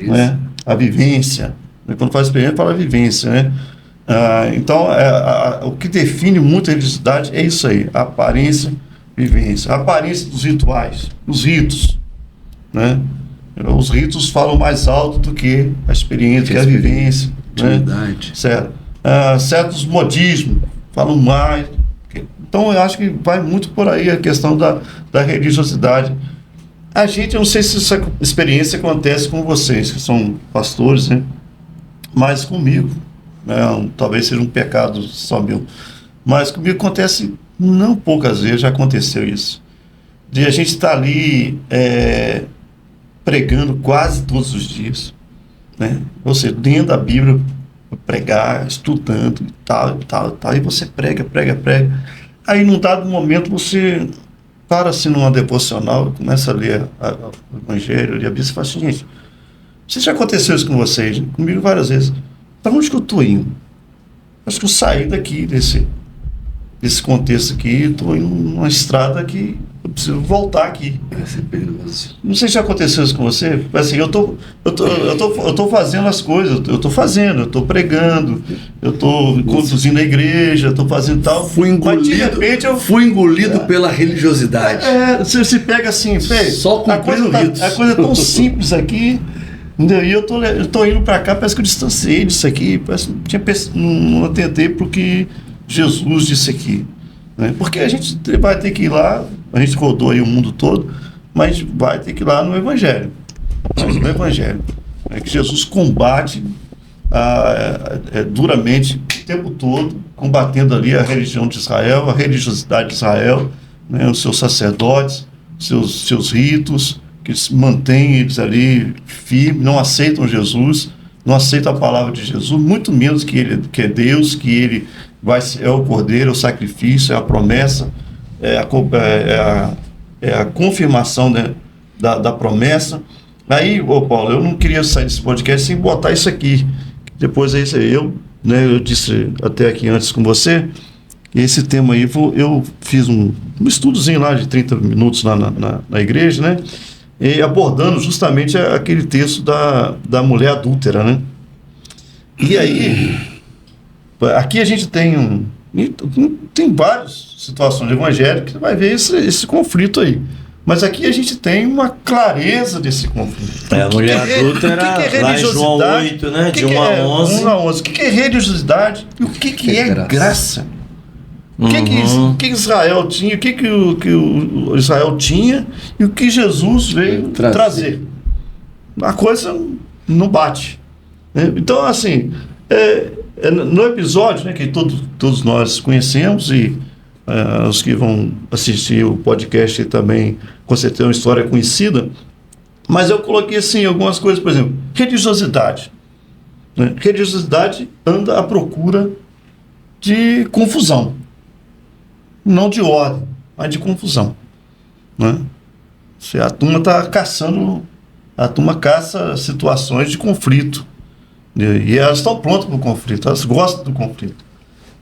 né? A vivência. Quando faz experiência, fala vivência, né? Então, o que define muito a religiosidade é isso aí, a aparência, vivência. A aparência dos rituais, os ritos, né? Os ritos falam mais alto do que a experiência, que a vivência, né? Certo. Certos modismos falam mais. Então eu acho que vai muito por aí a questão da religiosidade. A gente, eu não sei se essa experiência acontece com vocês, que são pastores, né? Mas comigo, né? Talvez seja um pecado só meu, mas comigo acontece não poucas vezes, já aconteceu isso, de a gente estar ali pregando quase todos os dias, né? Ou seja, dentro da Bíblia, pregar, estudando e tal, e você prega. Aí, num dado momento, você para assim numa devocional, começa a ler o Evangelho, ler a Bíblia, e fala assim, gente, isso já aconteceu isso com vocês, comigo várias vezes. Para onde que eu estou indo? Acho que eu saí daqui, desse contexto aqui, estou em uma estrada que eu preciso voltar aqui. Não sei se já aconteceu isso com você. Assim, eu tô fazendo as coisas, eu estou pregando, eu estou conduzindo a igreja, eu estou fazendo tal. Mas de repente eu engolido pela religiosidade. Você se pega assim, só cumprindo ritos. A coisa é tão simples aqui. E eu tô indo para cá, parece que eu distanciei disso aqui, parece que não atentei para o que Jesus disse aqui, né? Porque a gente vai ter que ir lá, a gente rodou aí o mundo todo, mas vai ter que ir lá no Evangelho. No Evangelho. É que Jesus combate duramente o tempo todo, combatendo ali a religião de Israel, a religiosidade de Israel, né? Os seus sacerdotes, seus ritos, que mantêm eles ali firmes, não aceitam Jesus, não aceitam a palavra de Jesus, muito menos que ele que é Deus, que ele é o cordeiro, é o sacrifício, é a promessa, é a confirmação, né, da promessa. Aí, Paulo, eu não queria sair desse podcast sem botar isso aqui. Depois é isso aí. Eu disse até aqui antes com você, esse tema aí, eu fiz um estudozinho lá de 30 minutos lá na igreja, né? E abordando justamente aquele texto da mulher adúltera, né? E aí, aqui a gente tem várias situações de evangelho que você vai ver esse conflito aí. Mas aqui a gente tem uma clareza desse conflito. A mulher adúltera, lá em João 8, né? De 1 a 11. 1 a 11. O que é religiosidade e o que é graça? O que Israel tinha, o que o Israel tinha e o que Jesus veio trazer. A coisa não bate. Né? Então, assim, no episódio, né, que todos nós conhecemos e os que vão assistir o podcast também, com certeza é uma história conhecida, mas eu coloquei assim algumas coisas, por exemplo, religiosidade. Né? Religiosidade anda à procura de confusão. Não de ordem, mas de confusão. Né? A turma está caçando, a turma caça situações de conflito. E elas estão prontas para o conflito, elas gostam do conflito.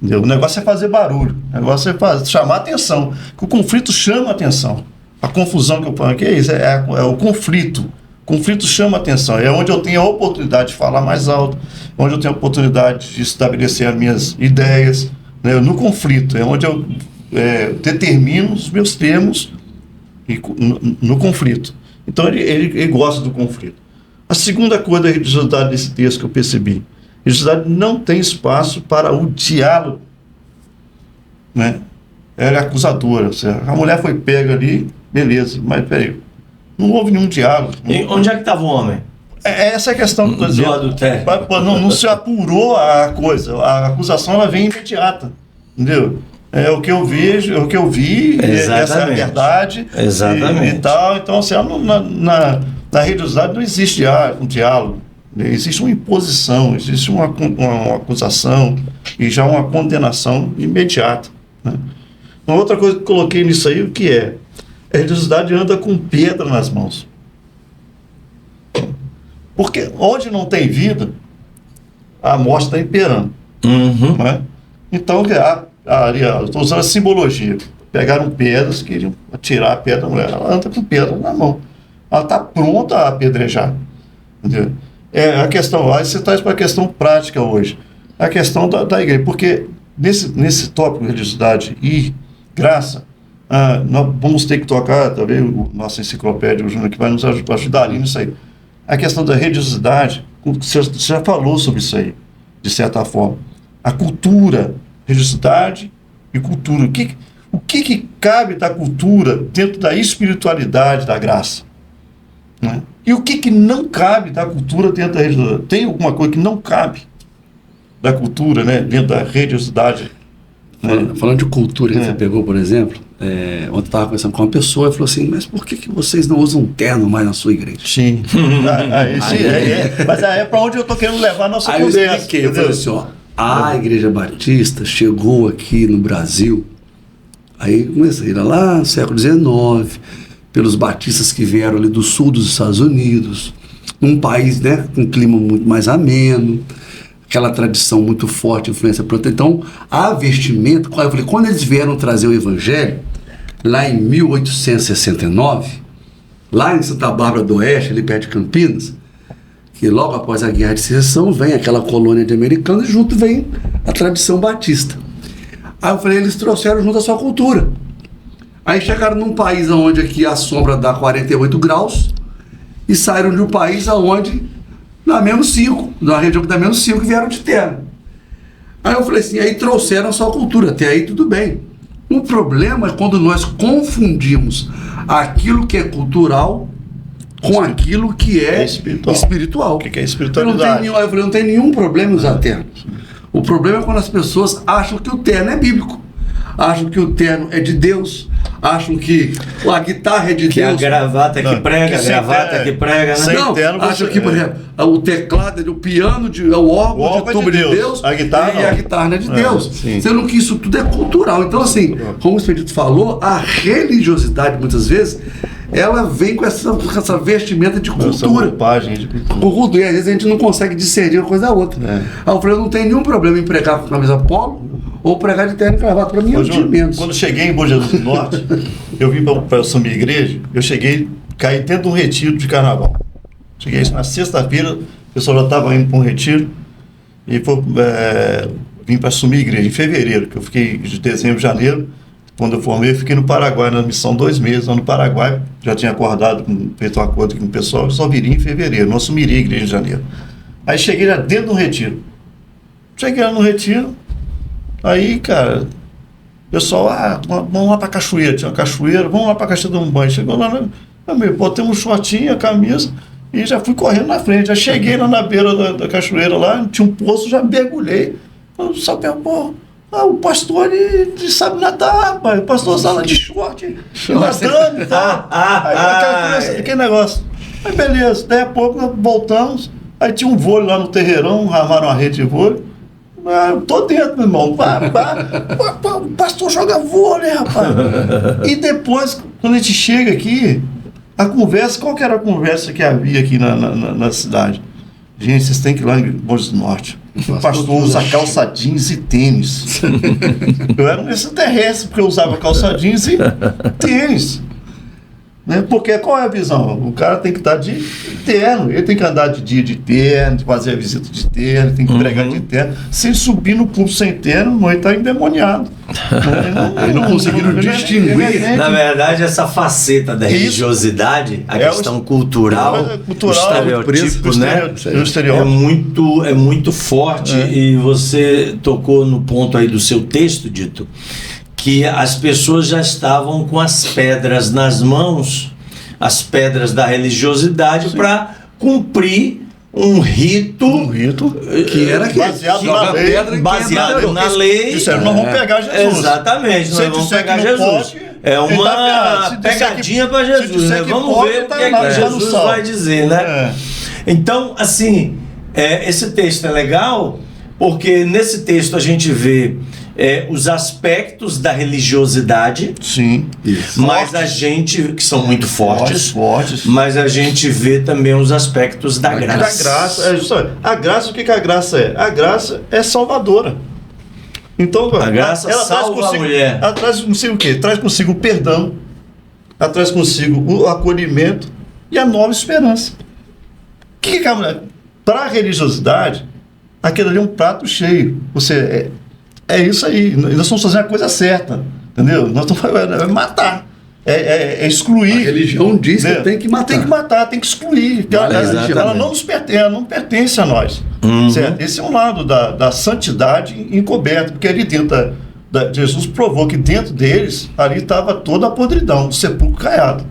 Entendeu? O negócio é fazer barulho, o negócio é chamar atenção. Que o conflito chama atenção. A confusão que eu falo aqui é isso, é o conflito. O conflito chama atenção, é onde eu tenho a oportunidade de falar mais alto, é onde eu tenho a oportunidade de estabelecer as minhas ideias. Né? No conflito, é onde eu determino os meus termos no conflito. Então ele gosta do conflito. A segunda coisa da religiosidade desse texto que eu percebi, a religiosidade não tem espaço para o diálogo. Né? Ela é acusadora. A mulher foi pega ali, beleza, mas peraí, não houve nenhum diálogo. E onde é que estava o homem? Essa é a questão do adultério. Não se apurou a coisa. A acusação ela vem imediata. Entendeu? É o que eu vejo, é o que eu vi, essa é a verdade. Exatamente. E tal. Então, assim, na religiosidade não existe um diálogo. Existe uma imposição, existe uma acusação e já uma condenação imediata. Né? Uma outra coisa que eu coloquei nisso aí, o que é? A religiosidade anda com pedra nas mãos. Porque onde não tem vida, a morte está imperando. Uhum. Né? Então, eu estou usando a simbologia. Pegaram pedras, queriam atirar a pedra da mulher. Ela anda com pedra na mão. Ela está pronta a apedrejar. Entendeu? A questão, aí você traz para a questão prática hoje. A questão da igreja. Porque nesse tópico de religiosidade e graça, nós vamos ter que tocar, talvez, o nosso enciclopédia, o Júnior, que vai nos ajudar ali nisso aí. A questão da religiosidade, você já falou sobre isso aí, de certa forma. A cultura, religiosidade e cultura. O que cabe da cultura dentro da espiritualidade da graça? Né? E o que não cabe da cultura dentro da religiosidade? Tem alguma coisa que não cabe da cultura, né, dentro da religiosidade? Falando de cultura, que você pegou, por exemplo, ontem eu estava conversando com uma pessoa e falou assim, mas por que vocês não usam terno mais na sua igreja? Sim. Mas é para onde eu estou querendo levar a nossa conversa. Eu expliquei, eu falei assim, a Igreja Batista chegou aqui no Brasil, aí comecei a ir lá no século XIX, pelos batistas que vieram ali do sul dos Estados Unidos, num país, né, com um clima muito mais ameno, aquela tradição muito forte, influência protestante. Então, a vestimenta, eu falei, quando eles vieram trazer o Evangelho, lá em 1869, lá em Santa Bárbara do Oeste, ali perto de Campinas, que logo após a Guerra de Secessão vem aquela colônia de americanos e junto vem a tradição batista. Aí eu falei, eles trouxeram junto a sua cultura. Aí chegaram num país onde aqui a sombra dá 48 graus e saíram de um país onde dá menos 5, na região que dá menos 5, que vieram de terra. Aí eu falei assim, aí trouxeram a sua cultura, até aí tudo bem. O problema é quando nós confundimos aquilo que é cultural com aquilo que é espiritual. O que é espiritualidade? Eu falei, não tem nenhum problema em usar terno. O problema é quando as pessoas acham que o terno é bíblico, acham que o terno é de Deus, acham que a guitarra é de que Deus. A gravata que prega, a gravata que prega, né? Não, acham que, por exemplo, o teclado, o piano, o órgão de tubo de Deus, a guitarra e a guitarra é de Deus. Sim. Sendo que isso tudo é cultural. Então, assim, como o Expedito falou, a religiosidade, muitas vezes, ela vem com essa vestimenta de cultura. Essa roupagem de cultura. E às vezes a gente não consegue discernir uma coisa da outra. Aí eu falei, não tem nenhum problema em pregar com camisa polo ou pregar de terno e gravata. Para mim é de menos. Quando eu cheguei em Bom Jesus do Norte, eu vim para assumir a igreja, caí dentro de um retiro de carnaval. Cheguei na sexta-feira, o pessoal já estava indo para um retiro e vim para assumir a igreja em fevereiro, que eu fiquei de dezembro, janeiro. Quando eu formei, eu fiquei no Paraguai, na missão 2 meses. Lá no Paraguai, já tinha acordado, feito um acordo com o pessoal, eu só viria em fevereiro, não assumiria a igreja em janeiro. Aí cheguei lá dentro do retiro. Cheguei lá no retiro, aí, cara, pessoal, vamos lá para a cachoeira, tinha uma cachoeira, vamos lá para a cachoeira dar um banho. Chegou lá, botei um shortinho, a camisa, e já fui correndo na frente. Já cheguei lá na beira da cachoeira, lá, tinha um poço, já mergulhei. Só pô, o pastor ele sabe nadar, rapaz. O pastor sala de short, nadando e tal. Aí aquele negócio. Aí beleza, daí a pouco nós voltamos, aí tinha um vôlei lá no terreirão, armaram uma rede de vôlei. Tô dentro, meu irmão. O pastor joga vôlei, rapaz. E depois, quando a gente chega aqui, a conversa, qual que era a conversa que havia aqui na cidade? Gente, vocês têm que ir lá em Bom do Norte. O pastor usa calça jeans e tênis. Eu era um extraterrestre, porque eu usava calça jeans e tênis. Né? Porque qual é a visão? O cara tem que estar de terno, ele tem que andar de dia de terno, fazer a visita de terno, tem que pregar de terno. Se ele subir no púlpito sem terno, ele está endemoniado. Aí não conseguiram distinguir. Na verdade, essa faceta da religiosidade, a questão cultural, o estereotipo, né? É muito forte. E você tocou no ponto aí do seu texto, Dito, que as pessoas já estavam com as pedras nas mãos, as pedras da religiosidade, para cumprir um rito que era baseado na lei. Disseram, nós vamos pegar Jesus. Exatamente, nós vamos pegar Jesus. É uma pegadinha para Jesus, né? Vamos ver o que é que Jesus vai dizer, né? Então, assim, esse texto é legal, porque nesse texto a gente vê os aspectos da religiosidade, sim, mas a gente, que são muito fortes, mas a gente vê também os aspectos da graça. Da graça, a graça, o que a graça é? A graça é salvadora. Então, a graça ela salva a mulher. Ela traz consigo o quê? Traz consigo o perdão, ela traz consigo o acolhimento e a nova esperança. O que é a mulher? Para a religiosidade, aquilo ali é um prato cheio. Você é isso aí, nós estamos fazendo a coisa certa, entendeu? Nós estamos fazendo matar, excluir. A religião diz que tem que matar. Tem que matar, tem que excluir. Ela não nos pertence, ela não pertence a nós. Certo? Esse é um lado da santidade encoberta, porque ali dentro Jesus provou que dentro deles, ali estava toda a podridão, o sepulcro caiado.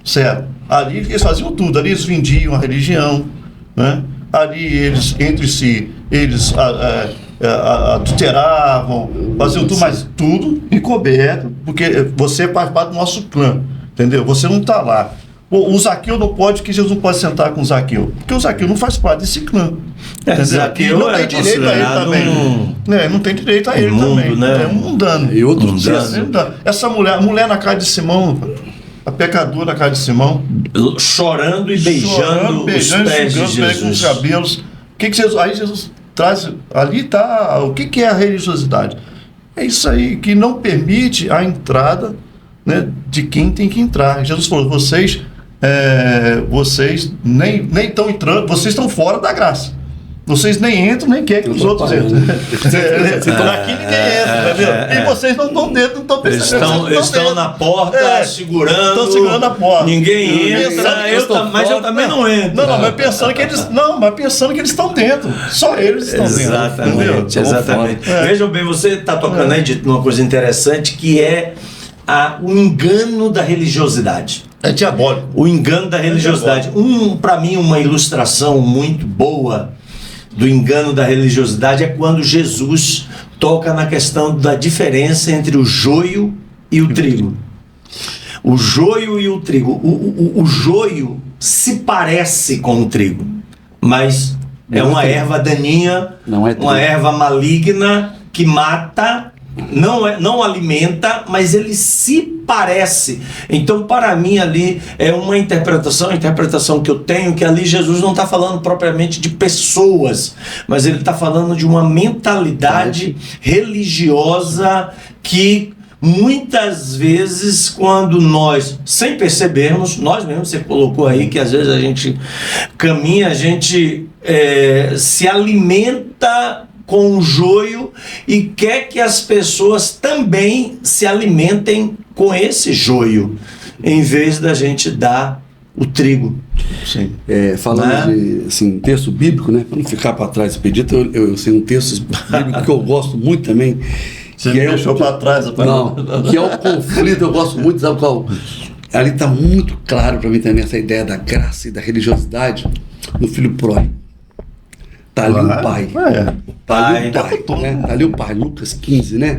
Certo? Ali eles faziam tudo, ali eles vendiam a religião, né? Ali eles, entre si, eles adulteravam, faziam tudo, mas tudo encoberto, porque você faz parte do nosso clã, entendeu? Você não está lá. O Zaqueu não pode, que Jesus não pode sentar com o Zaqueu, porque o Zaqueu não faz parte desse clã. Zaqueu não tem direito a ele também. Não tem direito a ele também. Né? É um mundano. E outro mundano. Essa mulher na casa de Simão, a pecadora na casa de Simão, chorando e beijando os pés de Jesus. Com os cabelos. O que Jesus... Aí Jesus traz... Ali está... O que é a religiosidade? É isso aí, que não permite a entrada, né, de quem tem que entrar. Jesus falou, vocês nem estão entrando, vocês estão fora da graça. Vocês nem entram, nem querem que os outros entrem. Aqui ninguém entra, entendeu? E vocês não estão dentro, não estão pensando. Eles estão na porta, segurando. Estão segurando a porta. Ninguém entra, mas eu também não entro. Não, mas pensando que eles estão dentro. Só eles estão dentro. Exatamente. Vejam bem, você está tocando aí de uma coisa interessante, que é o engano da religiosidade. É diabólico. O engano da religiosidade. Para mim, uma ilustração muito boa do engano da religiosidade é quando Jesus toca na questão da diferença entre o joio e o trigo. O joio e o trigo. O joio se parece com o trigo, mas é uma erva daninha, uma erva maligna que mata, não alimenta, mas ele se parece. Então, para mim, ali é uma interpretação, a interpretação que eu tenho, que ali Jesus não está falando propriamente de pessoas, mas ele está falando de uma mentalidade religiosa que muitas vezes, quando nós, sem percebermos, nós mesmos, você colocou aí que às vezes a gente caminha, a gente se alimenta com o joio e quer que as pessoas também se alimentem com esse joio, em vez da gente dar o trigo. Sim. Falando de assim, texto bíblico, né? Para não ficar para trás do pedido, eu sei um texto bíblico que eu gosto muito também, Você me deixou para trás. Não, que é o conflito, eu gosto muito, sabe qual? Ali está muito claro para mim também essa ideia da graça e da religiosidade no filho pródigo. Tá ali o pai. Tá ali o pai, né? Tá ali o pai, Lucas 15, né?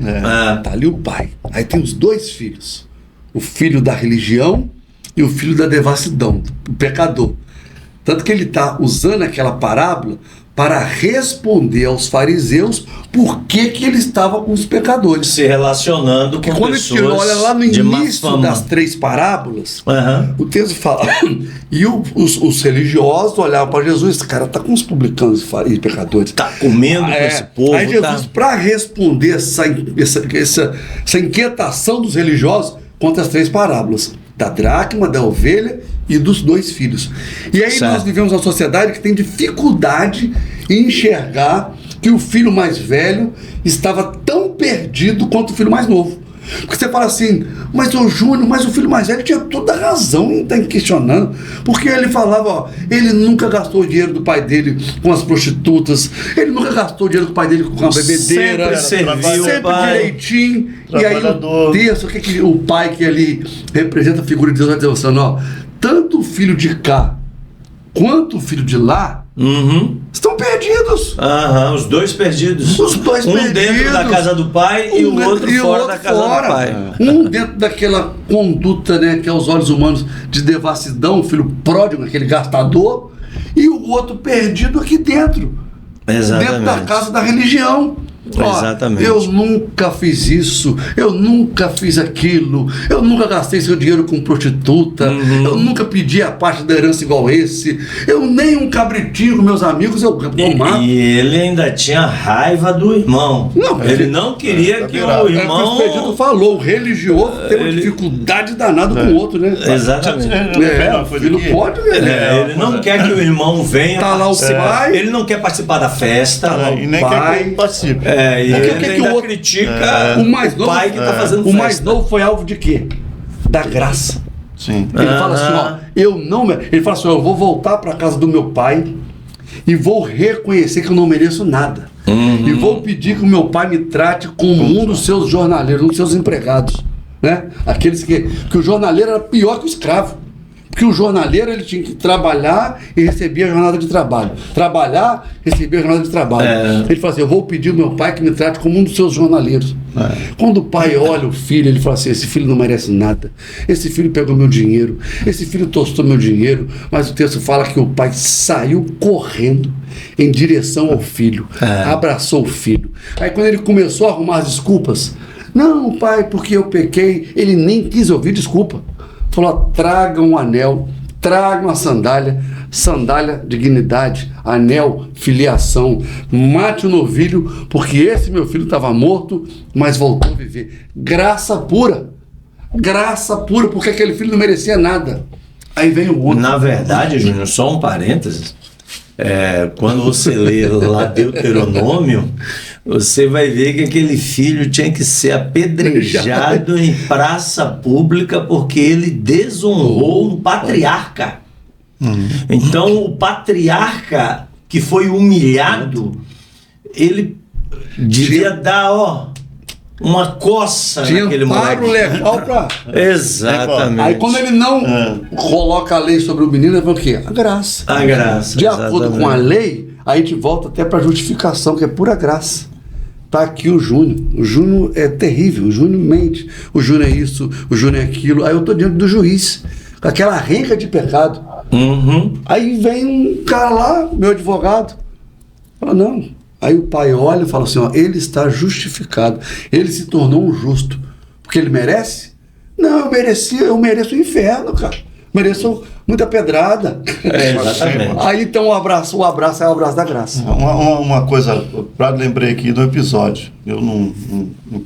Tá ali o pai. Aí tem os dois filhos. O filho da religião e o filho da devassidão, o pecador. Tanto que ele está usando aquela parábola para responder aos fariseus por que ele estava com os pecadores. Se relacionando Porque com quando pessoas a gente olha lá no de má início fama. das 3 parábolas, o texto fala, e os religiosos olhavam para Jesus, esse cara está com os publicanos e pecadores. Tá comendo com esse povo. Aí Jesus, para responder essa inquietação dos religiosos, conta as 3 parábolas, da dracma, da ovelha e dos 2 filhos. E aí nós vivemos uma sociedade que tem dificuldade em enxergar que o filho mais velho estava tão perdido quanto o filho mais novo. Porque você fala assim, mas o Júnior, mas o filho mais velho tinha toda a razão em estar questionando. Porque ele falava, ó, ele nunca gastou o dinheiro do pai dele com as prostitutas, ele nunca gastou o dinheiro do pai dele com a bebedeira, sempre direitinho. E aí o texto, o pai que ali representa a figura de Deus vai dizer assim, ó, tanto o filho de cá quanto o filho de lá estão perdidos. Os dois perdidos. Os dois perdidos. Dentro da casa do pai e o outro fora da casa do pai. Um dentro daquela conduta, né, que aos olhos humanos de devassidão, o filho pródigo, aquele gastador, e o outro perdido aqui dentro. Exatamente. Dentro da casa da religião. Exatamente. Eu nunca fiz isso, eu nunca fiz aquilo, eu nunca gastei seu dinheiro com prostituta, eu nunca pedi a parte da herança igual esse, eu nem um cabritinho com meus amigos eu mato. E ele ainda tinha raiva do irmão. Ele não queria que o irmão... É o que o Expedito falou, o religioso tem uma dificuldade danada com o outro, né? Exatamente. Filho pode, ele não quer que o irmão venha. Tá lá o pai. Ele não quer participar da festa. E nem quer que ele participe. E ele ainda critica o mais novo, pai que está fazendo o festa. mais novo foi alvo de quê? Da graça. Sim. Ele fala assim, ó, ele fala assim, ó, eu vou voltar para casa do meu pai e vou reconhecer que eu não mereço nada. E vou pedir que o meu pai me trate como um dos seus jornaleiros, um dos seus empregados, né? Aqueles que o jornaleiro era pior que o escravo. Porque o jornaleiro ele tinha que trabalhar e recebia a jornada de trabalho. Trabalhar, recebia a jornada de trabalho. Ele fala assim, eu vou pedir ao meu pai que me trate como um dos seus jornaleiros. Quando o pai olha o filho, ele fala assim, esse filho não merece nada. Esse filho pegou meu dinheiro. Esse filho tostou meu dinheiro. Mas o texto fala que o pai saiu correndo em direção ao filho. Abraçou o filho. Aí quando ele começou a arrumar as desculpas, não, pai, porque eu pequei, ele nem quis ouvir desculpa. Falou, tragam um anel, tragam a sandália, dignidade, anel, filiação, mate o novilho, porque esse meu filho estava morto, mas voltou a viver. Graça pura, porque aquele filho não merecia nada. Aí vem o outro. Na verdade, Júnior, só um parênteses, quando você lê lá Deuteronômio, você vai ver que aquele filho tinha que ser apedrejado em praça pública porque ele desonrou um patriarca. Então, o patriarca que foi humilhado, ele devia dar, uma coça naquele moleque. Legal pra... Exatamente. Aí quando ele não coloca a lei sobre o menino, ele fala o quê? A graça. A graça. De acordo com a lei, aí a gente volta até para a justificação, que é pura graça. Tá aqui o Júnior. O Júnior é terrível. O Júnior mente. O Júnior é isso. O Júnior é aquilo. Aí eu tô diante do juiz, com aquela renca de pecado. Aí vem um cara lá, meu advogado, fala, não. Aí o pai olha e fala assim, ó, ele está justificado. Ele se tornou um justo. Porque ele merece? Não, eu mereço o inferno, cara. Mereço muita pedrada. Exatamente. Aí então o abraço é o abraço da graça. Uma coisa, lembrei aqui do episódio. Eu não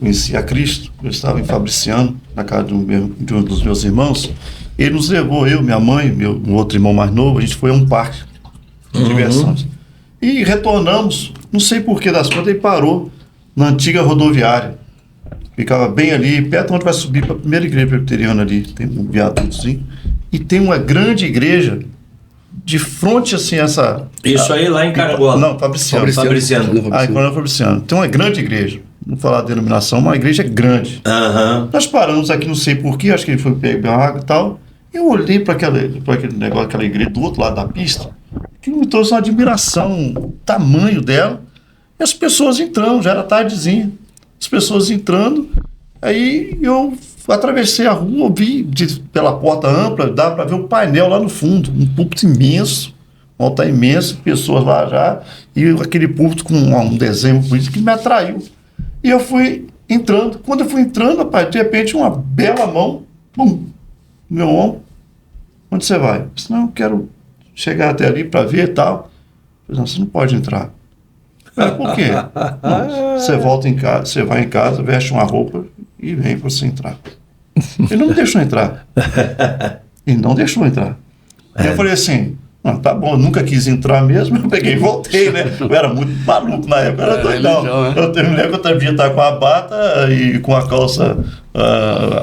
conhecia Cristo, eu estava em Fabriciano, na casa de um dos meus irmãos. Ele nos levou, eu, minha mãe, um outro irmão mais novo, a gente foi a um parque de diversões. E retornamos, não sei por que das contas, ele parou na antiga rodoviária. Ficava bem ali, perto onde vai subir para a primeira igreja presbiteriana ali, tem um viadutozinho. E tem uma grande igreja de frente assim essa... Isso aí lá em Carangola. Não, Fabriciano. Fabriciano. Coronel Fabriciano. Tem uma grande igreja, não falar a denominação, uma igreja grande. Aham. Nós paramos aqui, não sei porquê, acho que ele foi pegar água e tal. Eu olhei para aquele negócio, aquela igreja do outro lado da pista, que me trouxe uma admiração, o tamanho dela. E as pessoas entrando, já era tardezinha. As pessoas entrando, aí eu atravessei a rua, vi pela porta ampla, dá para ver o painel lá no fundo, um púlpito imenso, um altar imenso, pessoas lá já, e aquele púlpito com um desenho político que me atraiu. E eu fui entrando. Quando eu fui entrando, rapaz, de repente uma bela mão, pum, no meu ombro. Onde você vai? Eu disse, não, eu quero chegar até ali para ver e tal. Eu disse, não, você não pode entrar. Mas por quê? Não, você volta em casa, você vai em casa, veste uma roupa e vem para você entrar. Ele não me deixou entrar. Ele não deixou entrar. Aí eu falei assim, não, tá bom, eu nunca quis entrar mesmo, eu peguei e voltei, né? Eu era muito maluco na época, eu era doidão. Eu me lembro que eu devia estar com a bata e com a calça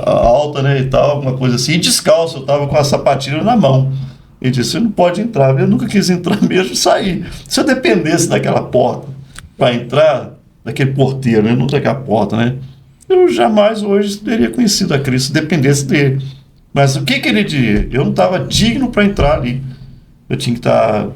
alta, né, e tal, alguma coisa assim, e descalço, eu estava com a sapatilha na mão. Ele disse, você não pode entrar, eu nunca quis entrar mesmo e sair. Se eu dependesse daquela porta para entrar, daquele porteiro, né, não daquela porta, né, eu jamais hoje teria conhecido a Cristo, se dependesse dele. Mas o que ele diria? Eu não estava digno para entrar ali. Eu tinha que estar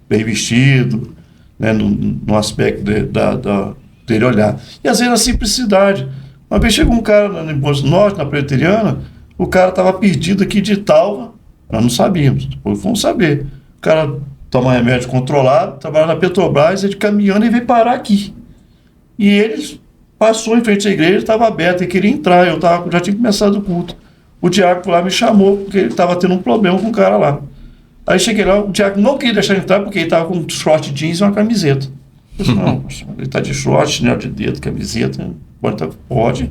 bem vestido, né, no aspecto dele olhar. E às vezes a simplicidade. Uma vez chegou um cara no Imposto Norte, na Presbiteriana, o cara estava perdido aqui de Talva, nós não sabíamos, depois fomos saber. O cara toma remédio controlado, trabalha na Petrobras, ele caminhando e veio parar aqui. E ele passou em frente à igreja, estava aberto, e queria entrar, já tinha começado o culto. O diácono lá me chamou, porque ele estava tendo um problema com o cara lá. Aí cheguei lá, o diácono não queria deixar ele entrar, porque ele estava com um short jeans e uma camiseta. Eu disse, não, ele está de short, chinelo de dedo, camiseta, pode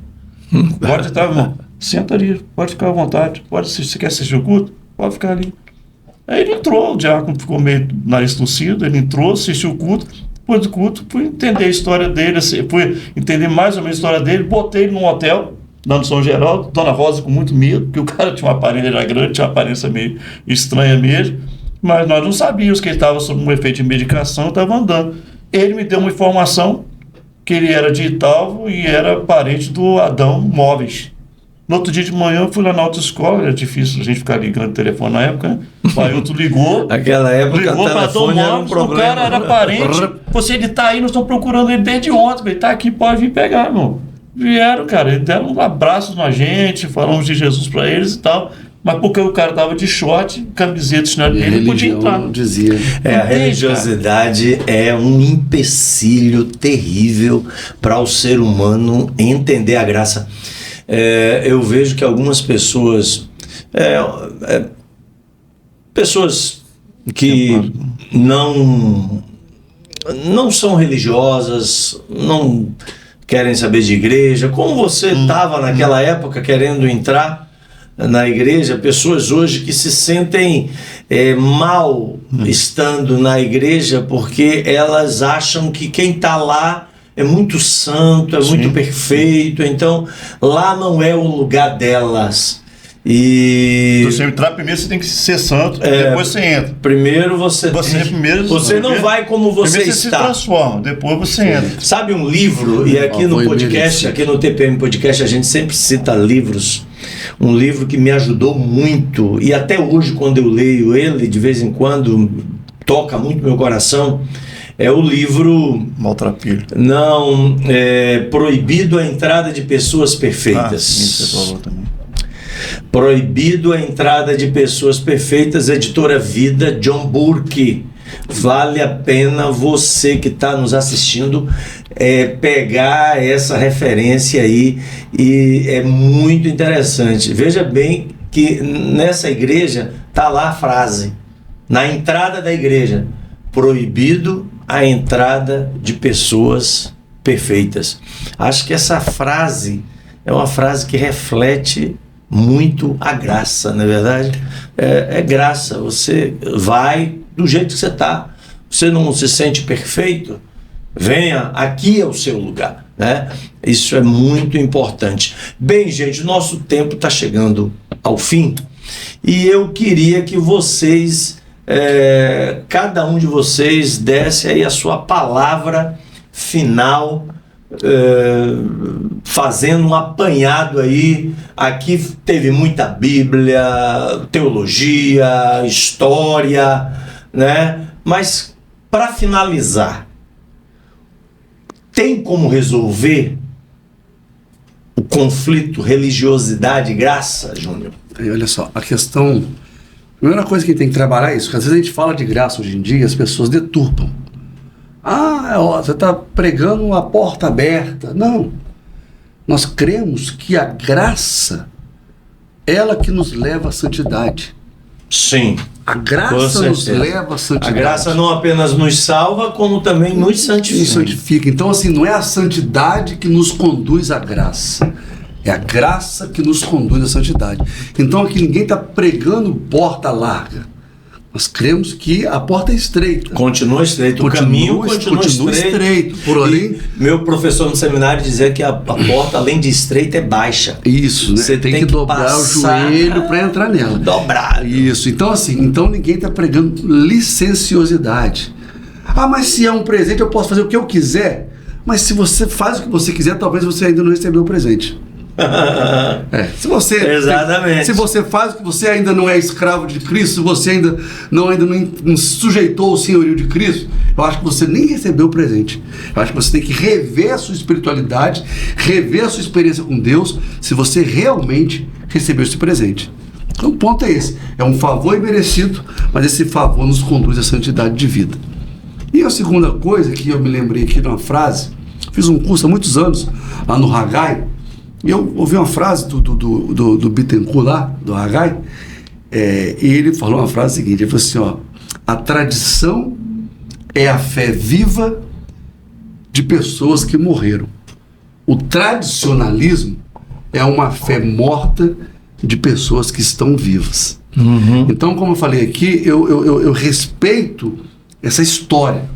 entrar, irmão, senta ali, pode ficar à vontade, se você quer assistir o culto, pode ficar ali. Aí ele entrou, o diácono ficou meio nariz torcido, ele entrou, assistiu o culto, depois do culto, fui entender a história dele, fui entender mais ou menos a história dele, botei ele num hotel, lá no São Geraldo, Dona Rosa com muito medo, porque o cara tinha uma aparência, era grande, tinha uma aparência meio estranha mesmo, mas nós não sabíamos que ele estava sob um efeito de medicação, estava andando. Ele me deu uma informação que ele era de Italvo e era parente do Adão Móveis. No outro dia de manhã eu fui lá na autoescola, era difícil a gente ficar ligando o telefone na época, né? O Ailton ligou. Naquela época o telefone era um problema. O cara era parente. Ele está aí, nós estamos procurando ele desde ontem, ele está aqui, pode vir pegar, irmão. Vieram, cara, eles deram um abraço na gente, falamos de Jesus para eles e tal, mas porque o cara tava de short, camiseta, chinelo dele, ele podia entrar. Não dizia. A religiosidade é um empecilho terrível para o ser humano entender a graça. Eu vejo que algumas pessoas, pessoas que não são religiosas, não querem saber de igreja, como você estava naquela época querendo entrar na igreja, pessoas hoje que se sentem mal estando na igreja porque elas acham que quem está lá é muito santo, é muito perfeito, então lá não é o lugar delas. E você entrar primeiro, você tem que ser santo, depois você entra. Primeiro você não vai como você primeiro está. Você se transforma, depois você entra. Sabe um livro, e aqui no podcast, aqui no TPM Podcast, a gente sempre cita livros. Um livro que me ajudou muito, e até hoje, quando eu leio ele, de vez em quando, toca muito meu coração, é o livro... Maltrapilho. Não, Proibido a Entrada de Pessoas Perfeitas. Isso você falou também. Proibido a Entrada de Pessoas Perfeitas, editora Vida, John Burke. Vale a pena você que está nos assistindo pegar essa referência aí, e é muito interessante. Veja bem que nessa igreja está lá a frase, na entrada da igreja: proibido a entrada de pessoas perfeitas. Acho que essa frase é uma frase que reflete muito a graça, não é verdade? É graça, você vai do jeito que você está. Você não se sente perfeito? Venha, aqui é o seu lugar, né? Isso é muito importante. Bem, gente, o nosso tempo está chegando ao fim e eu queria que vocês, cada um de vocês, desse aí a sua palavra final fazendo um apanhado aí. Aqui teve muita Bíblia, teologia, história, né? Mas, para finalizar, tem como resolver o conflito religiosidade e graça, Júnior? E olha só, a questão... A primeira coisa que tem que trabalhar é isso, porque às vezes a gente fala de graça hoje em dia e as pessoas deturpam. Você está pregando uma porta aberta. Não. Nós cremos que a graça, ela que nos leva à santidade. Sim. A graça nos leva à santidade. A graça não apenas nos salva, como também nos santifica. Então, assim, não é a santidade que nos conduz à graça. É a graça que nos conduz à santidade. Então, aqui ninguém está pregando porta larga. Nós cremos que a porta é estreita. Continua estreito. O caminho continua estreito. Porém, meu professor no seminário dizia que a porta, além de estreita, é baixa. Isso, né? Você tem que dobrar o joelho para entrar nela. Dobrado. Isso. Então, assim, ninguém está pregando licenciosidade. Mas se é um presente, eu posso fazer o que eu quiser. Mas se você faz o que você quiser, talvez você ainda não recebeu o presente. Exatamente. Se você faz o que você ainda não é escravo de Cristo, se você ainda não sujeitou ao senhorio de Cristo, eu acho que você nem recebeu o presente. Eu acho que você tem que rever a sua espiritualidade, rever a sua experiência com Deus, se você realmente recebeu esse presente. Então o ponto é esse, é um favor imerecido, mas esse favor nos conduz à santidade de vida. E a segunda coisa que eu me lembrei aqui de uma frase, fiz um curso há muitos anos lá no Haggai, e eu ouvi uma frase do Bittencourt lá, do Haggai, e ele falou uma frase seguinte, ele falou assim, a tradição é a fé viva de pessoas que morreram. O tradicionalismo é uma fé morta de pessoas que estão vivas. Uhum. Então, como eu falei aqui, eu respeito essa história,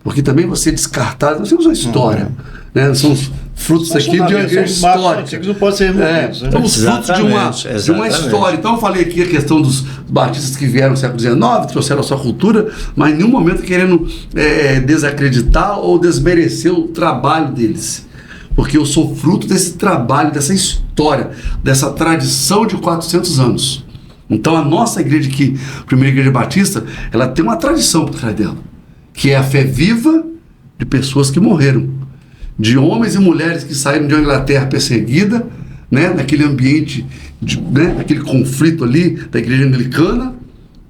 porque também você descartar, nós temos uma história, né? São os frutos aqui de uma história. Não pode ser removidos. São os frutos de uma história. Então eu falei aqui a questão dos batistas que vieram no século XIX, trouxeram a sua cultura, mas em nenhum momento querendo desacreditar ou desmerecer o trabalho deles. Porque eu sou fruto desse trabalho, dessa história, dessa tradição de 400 anos. Então a nossa igreja aqui, a primeira igreja batista, ela tem uma tradição por trás dela, que é a fé viva de pessoas que morreram, de homens e mulheres que saíram de uma Inglaterra perseguida, né, naquele ambiente, naquele conflito ali da igreja anglicana,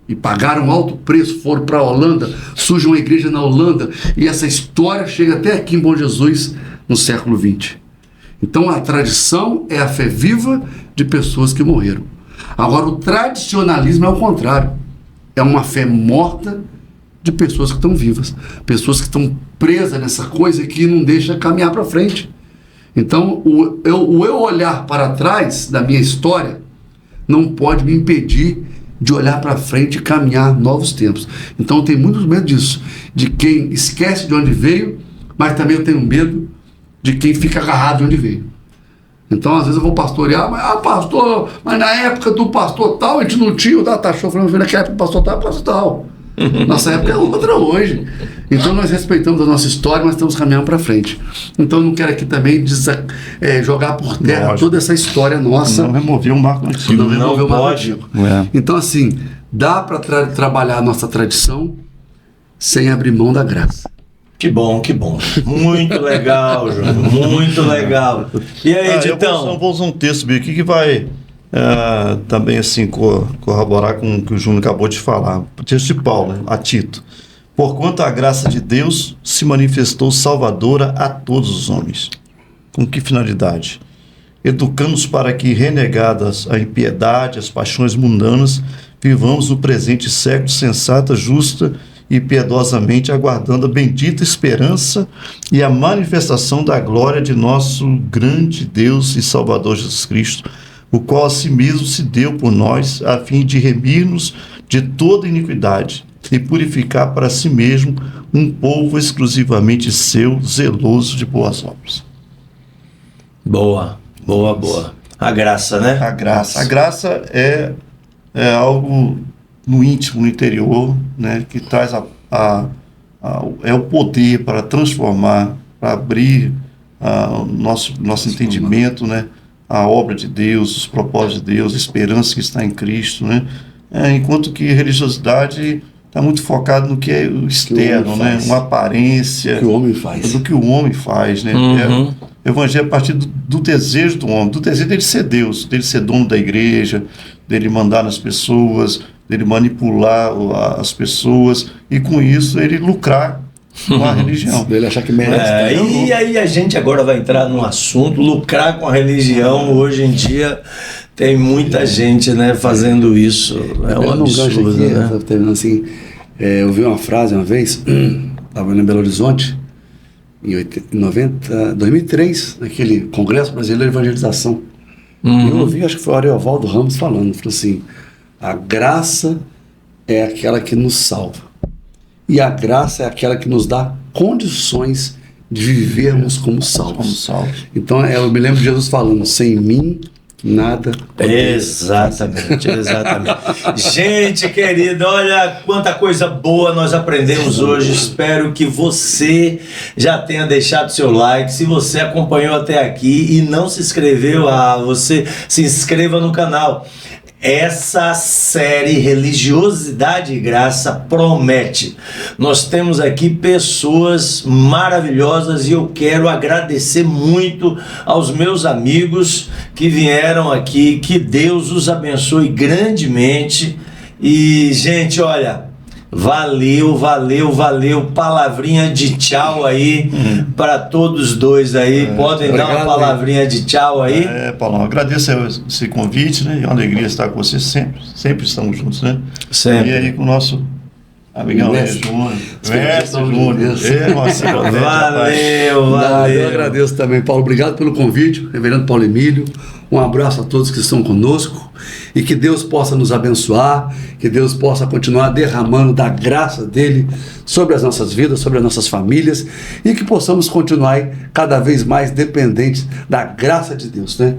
e pagaram alto preço, foram para a Holanda, surge uma igreja na Holanda, e essa história chega até aqui em Bom Jesus, no século XX. Então a tradição é a fé viva de pessoas que morreram. Agora o tradicionalismo é o contrário, é uma fé morta de pessoas que estão vivas, pessoas que estão presas nessa coisa que não deixa caminhar para frente. Então o eu olhar para trás da minha história não pode me impedir de olhar para frente e caminhar novos tempos. Então eu tenho muito medo disso, de quem esquece de onde veio, mas também eu tenho medo de quem fica agarrado de onde veio. Então, às vezes eu vou pastorear, mas na época do pastor tal, a gente não tinha o data show. Falei, naquela época do pastor tal. Nossa época é outra hoje. Então, nós respeitamos a nossa história, mas estamos caminhando para frente. Então, eu não quero aqui também jogar por terra toda essa história nossa. Não remover o marco antigo. Não remover o marco antigo. Então, assim, dá para trabalhar a nossa tradição sem abrir mão da graça. Que bom, que bom. Muito legal, Júnior. Muito legal. E aí, Editão? Eu vou usar um texto aqui que vai também assim corroborar com o que o Júnior acabou de falar. O texto de Paulo, a Tito. Porquanto a graça de Deus se manifestou salvadora a todos os homens. Com que finalidade? Educando-nos para que, renegadas a impiedade, as paixões mundanas, vivamos no presente século sensata, justa e piedosamente aguardando a bendita esperança e a manifestação da glória de nosso grande Deus e Salvador Jesus Cristo, o qual a si mesmo se deu por nós, a fim de remir-nos de toda iniquidade e purificar para si mesmo um povo exclusivamente seu, zeloso de boas obras. Boa. A graça, né? A graça é algo no íntimo, no interior, né, que traz é o poder para transformar, para abrir o nosso entendimento, né? A obra de Deus, os propósitos de Deus, a esperança que está em Cristo, né? Enquanto que a religiosidade está muito focada no que é o externo, né? Uma aparência do que o homem faz. Do que o homem faz, né? Uhum. O evangelho é a partir do desejo do homem, do desejo dele ser Deus, dele ser dono da igreja, dele mandar nas pessoas, dele manipular as pessoas e com isso ele lucrar com a religião. Dele achar que merece. E aí a gente agora vai entrar num assunto, lucrar com a religião. Hoje em dia tem muita gente, né, fazendo isso. É um absurdo, aqui, né? Terminando assim, eu vi uma frase uma vez, estava em Belo Horizonte, em 2003, naquele Congresso Brasileiro de Evangelização. Eu ouvi, acho que foi o Ariovaldo Ramos falando, falou assim: a graça é aquela que nos salva. E a graça é aquela que nos dá condições de vivermos como salvos. Então, eu me lembro de Jesus falando: sem mim, nada. Exatamente. Gente querida, olha quanta coisa boa nós aprendemos hoje. Espero que você já tenha deixado seu like. Se você acompanhou até aqui e não se inscreveu, você se inscreva no canal. Essa série Religiosidade e Graça promete. Nós temos aqui pessoas maravilhosas e eu quero agradecer muito aos meus amigos que vieram aqui. Que Deus os abençoe grandemente. E, gente, olha, valeu. Palavrinha de tchau aí para todos dois aí. Podem dar uma palavrinha de tchau aí. Paulão, agradeço esse convite, né? É uma alegria estar com você sempre. Sempre estamos juntos, né? Sempre. E aí com o nosso amigão Júnior. Valeu. Eu agradeço também, Paulo. Obrigado pelo convite, reverendo Paulo Emílio. Um abraço a todos que estão conosco e que Deus possa nos abençoar, que Deus possa continuar derramando da graça dele sobre as nossas vidas, sobre as nossas famílias e que possamos continuar cada vez mais dependentes da graça de Deus, né?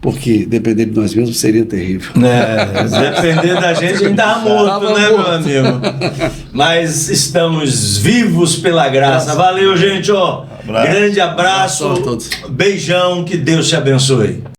Porque depender de nós mesmos seria terrível. Depender da gente, a gente estava morto, né, meu amigo? Mas estamos vivos pela graça. Valeu, gente. Grande abraço. Abraço a todos. Beijão, que Deus te abençoe.